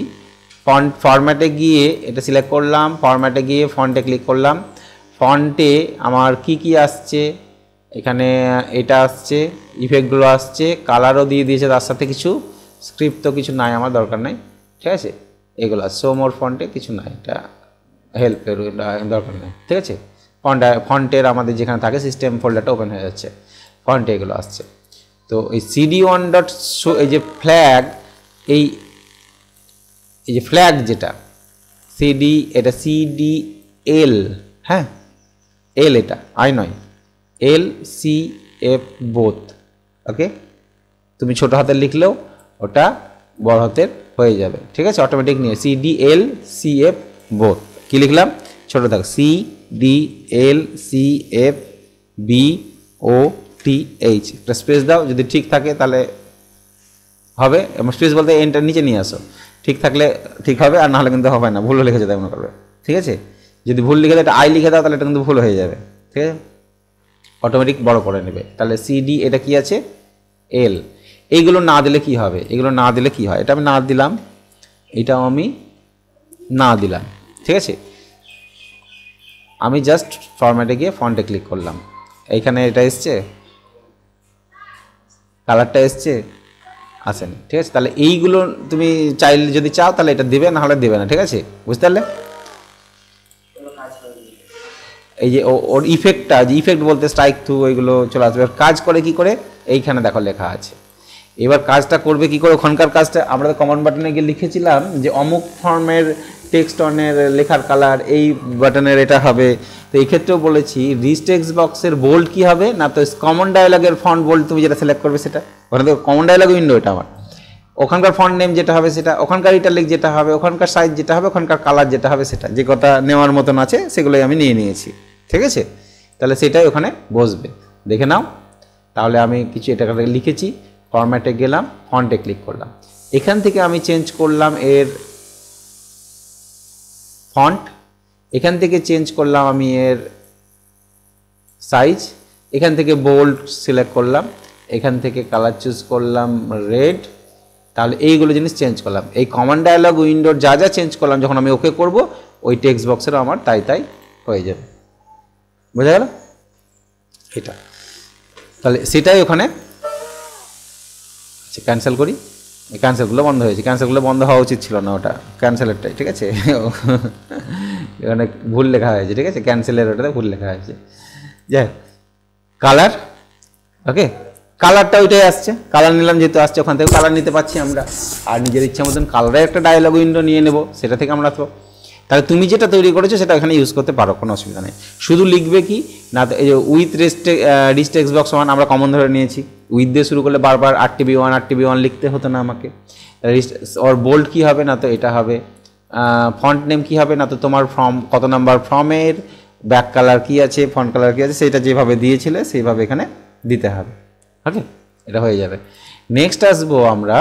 ফন্ট ফরম্যাটে গিয়ে এটা সিলেক্ট করলাম, ফরম্যাটে গিয়ে ফন্টে ক্লিক করলাম, ফন্টে আমার কি আসছে, এখানে এটা আসছে, ইফেক্টগুলো আসছে, কালারও দিয়ে দিয়েছে তার সাথে, কিছু স্ক্রিপ্ট তো কিছু নাই, আমার দরকার নাই। ঠিক আছে, এগুলো শো মোর ফন্টে কিছু নাই, এটা হেল্পের দরকার নেই। ঠিক আছে, ফন্টের আমাদের যেখানে থাকে সিস্টেম ফোল্ডারটা ওপেন হয়ে যাচ্ছে, ফন্টে এগুলো আসছে। তো এই cd1.show, এই যে ফ্ল্যাগ, এই যে ফ্ল্যাগ যেটা সিডি, এটা CDL, হ্যাঁ এল, এটা আই নয়, LCF বোথ। ওকে, তুমি ছোট হাতের লিখলেও ওটা বড় হাতের হয়ে যাবে। ঠিক আছে, অটোমেটিক নিয়ে CDLCF বোথ। কি লিখলাম, ছোট থাক, CDLCF BOTH, একটা স্পেস দাও, যদি ঠিক থাকে তাহলে হবে, এবং স্পেস বলতে এন্টার নিচে নিয়ে আসো, ঠিক থাকলে ঠিক হবে, আর নাহলে কিন্তু হবে না, ভুলও লিখেছে তাই মনে করবে। ঠিক আছে, যদি ভুল লিখে দাও, এটা আই লিখে দাও তাহলে এটা কিন্তু ভুল হয়ে যাবে। ঠিক আছে, অটোমেটিক বড় করে নেবে। তাহলে CD, এটা কি আছে L, এইগুলো না দিলে কি হবে, এগুলো না দিলে কি হয়, এটা আমি না দিলাম, এটাও আমি না দিলাম। ঠিক আছে, আমি জাস্ট ফরম্যাটে গিয়ে ফন্টে ক্লিক করলাম, এইখানে এটা এসছে, কালারটা এসছে, আসেনি। ঠিক আছে, তাহলে এইগুলো তুমি চাইলে যদি চাও তাহলে এটা দিবে, না হলে দেবে না। ঠিক আছে, বুঝতে পারলে? এই যে ওর ইফেক্টটা, যে ইফেক্ট বলতে স্ট্রাইক থ্রু, ওইগুলো চলে আসবে। কাজ করে কি করে, এইখানে দেখো লেখা আছে। এবার কাজটা করবে কি করে, ওখানকার কাজটা আমরা তো কমান্ড বাটনে গিয়ে লিখেছিলাম যে অমুক ফর্মের টেক্সট অনের লেখার কালার এই বাটনের এটা হবে। তো এই ক্ষেত্রেও বলেছি লিস্ট টেক্সট বক্সের বোল্ড কি হবে না, তো কমন ডায়ালগের ফন্ট বোল্ড তুমি যেটা সিলেক্ট করবে সেটা, ওখানে তো কমন ডায়ালগ উইন্ডো এটা আমার, ওখানকার ফন্ট নেম যেটা হবে সেটা, ওখানকার ইটালিক যেটা হবে, ওখানকার সাইজ যেটা হবে, ওখানকার কালার যেটা হবে সেটা, যে কথা নেওয়ার মতন আছে সেগুলোই আমি নিয়ে নিয়েছি। ঠিক আছে, তাহলে সেটাই ওখানে বসবে, দেখে নাও। তাহলে আমি কিছু এটা লিখেছি, ফরম্যাটে গেলাম, ফন্টে ক্লিক করলাম, এখান থেকে আমি চেঞ্জ করলাম এর ফন্ট, এখান থেকে চেঞ্জ করলাম আমি এর সাইজ, এখান থেকে বোল্ড সিলেক্ট করলাম, এখান থেকে কালার চুজ করলাম রেড। তাহলে এইগুলো জিনিস চেঞ্জ করলাম, এই কমান্ড ডায়ালগ উইন্ডোর যা যা চেঞ্জ করলাম যখন আমি ওকে করব, ওই টেক্সট বক্সেরও আমার তাই তাই হয়ে যাবে। বোঝা গেল এটা? তাহলে সেটাই ওখানে ক্যান্সেল করি, ক্যান্সেলগুলো বন্ধ হয়েছে, ক্যান্সেলগুলো বন্ধ হওয়া উচিত ছিল না, ওটা ক্যান্সেলেরটাই, ঠিক আছে। এখানে ভুল লেখা হয়েছে, ঠিক আছে, ক্যান্সেলের ওটাতে ভুল লেখা হয়েছে। যাই কালার, ওকে, কালারটা ওইটাই আসছে, কালার নিলাম যেহেতু আসছে ওখান থেকে কালার নিতে পারছি আমরা, আর নিজের ইচ্ছা মতন কালারের একটা ডায়লগ উইন্ডো নিয়ে নেব, সেটা থেকে আমরা তো তাহলে তুমি যেটা তৈরি করেছো সেটা এখানে ইউজ করতে পারো, কোনো অসুবিধা নেই। শুধু লিখবে কি না, তো এই যে উইথ রিচ টেক্সট বক্স 1 আমরা কমন ধরে নিয়েছি, উইথ দিয়ে শুরু করলে বারবার RTB1 RTB1 লিখতে হতো না আমাকে। ওর বোল্ড কী হবে না, তো এটা হবে ফন্ট নেম কী হবে না, তো তোমার ফর্ম কত নাম্বার ফর্মের, ব্যাক কালার কী আছে, ফন্ট কালার কী আছে, সেটা যেভাবে দিয়েছিলে সেইভাবে এখানে দিতে হবে, ওকে, এটা হয়ে যাবে। নেক্সট আসবো আমরা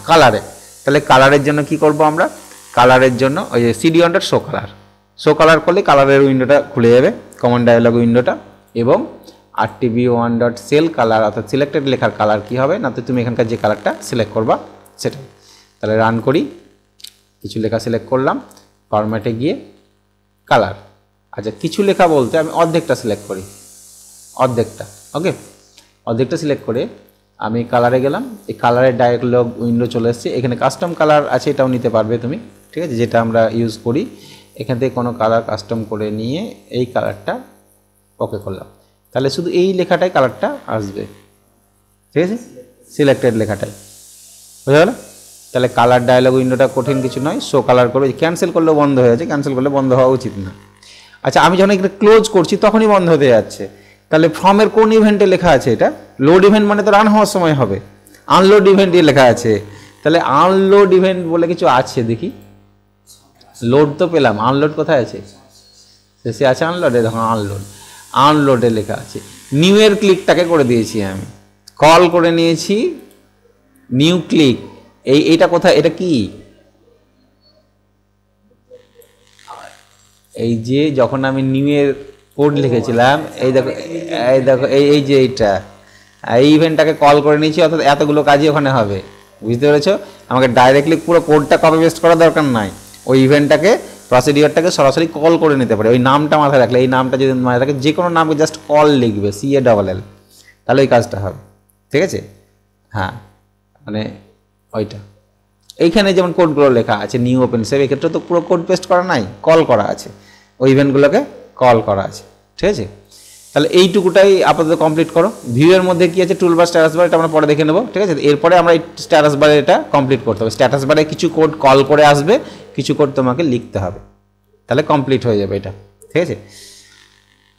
কালারে। তাহলে কালারের জন্য কি করব আমরা, কালারের জন্য ওই যে শো কালার করলে কালারের উইন্ডোটা খুলে যাবে, কমন ডায়ালগ উইন্ডোটা, এবং RTB1.cell কালার অর্থাৎ সিলেক্টেড লেখার কালার কী হবে না, তো তুমি এখানকার যে কালারটা সিলেক্ট করবা সেটা। তাহলে রান করি, কিছু লেখা সিলেক্ট করলাম, ফরম্যাটে গিয়ে কালার, আচ্ছা কিছু লেখা বলতে আমি অর্ধেকটা সিলেক্ট করি, অর্ধেকটা, ওকে, অর্ধেকটা সিলেক্ট করে আমি কালারে গেলাম, এই কালারের ডায়ালগ উইন্ডো চলে এসেছে, এখানে কাস্টম কালার আছে, এটাও নিতে পারবে তুমি, ঠিক আছে, যেটা আমরা ইউজ করি, এখান থেকে কোনো কালার কাস্টম করে নিয়ে এই কালারটা ওকে করলাম, তাহলে শুধু এই লেখাটাই কালারটা আসবে, ঠিক আছে, সিলেক্টেড লেখাটাই, বুঝা গেল। তাহলে কালার ডায়ালগ উইন্ডোটা কঠিন কিছু নয়, শো কালার করবে, ক্যান্সেল করলেও বন্ধ হয়ে যাচ্ছে, ক্যান্সেল করলে বন্ধ হওয়া উচিত না। আচ্ছা আমি যখন এখানে ক্লোজ করছি তখনই বন্ধ হতে যাচ্ছে, তাহলে ফর্মের কোন ইভেন্টে লেখা আছে এটা, লোড ইভেন্ট মানে তো রান হওয়ার সময় হবে, আনলোড ইভেন্টে লেখা আছে, তাহলে আনলোড ইভেন্ট বলে কিছু আছে দেখি, লোড তো পেলাম, আনলোড কোথায় আছে, শেষে আছে আনলোডে, দেখো আনলোডে লেখা আছে, নিউ এর ক্লিকটাকে করে দিয়েছি আমি, কল করে নিয়েছি নিউ ক্লিক, এইটা কোথায়, এটা কি, এই যে যখন আমি নিউ এর কোড লিখেছিলাম, এই দেখো এই যে এইটা, এই ইভেন্টটাকে কল করে নিয়েছি, অর্থাৎ এতগুলো কাজই ওখানে হবে, বুঝতে পেরেছো, আমাকে ডাইরেক্টলি পুরো কোডটা কপি পেস্ট করার দরকার নাই, ওই ইভেন্টটাকে প্রসিডিওরটাকে সরাসরি কল করে নিতে পারে, ওই নামটা মাথায় রাখলে, এই নামটা যদি মাথায় থাকে, যে কোনো নামকে জাস্ট কল লিখবে CALL, তাহলে ওই কাজটা হবে, ঠিক আছে, হ্যাঁ, মানে ওইটা এইখানে যেমন কোডগুলো লেখা আছে নিউ ওপেন সেভ, এক্ষেত্রে তো পুরো কোড পেস্ট করা নাই, কল করা আছে, ওই ইভেন্টগুলোকে কল করা আছে, ঠিক আছে। তাহলে এইটুকুটাই আপাতত কমপ্লিট করো। ভিউয়ের মধ্যে কি আছে, টুলবার, স্ট্যাটাস বার, এটা আমরা পরে দেখে নেবো, ঠিক আছে। এরপরে আমরা এই স্ট্যাটাস বারে এটা কমপ্লিট করতে হবে, স্ট্যাটাস বারে কিছু কোড কল করে আসবে, কিছু কোড তোমাকে লিখতে হবে, তাহলে কমপ্লিট হয়ে যাবে এটা, ঠিক আছে।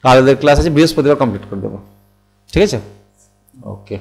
কালদের ক্লাস আছে, বৃহস্পতিবার কমপ্লিট করে দেবো, ঠিক আছে, ওকে।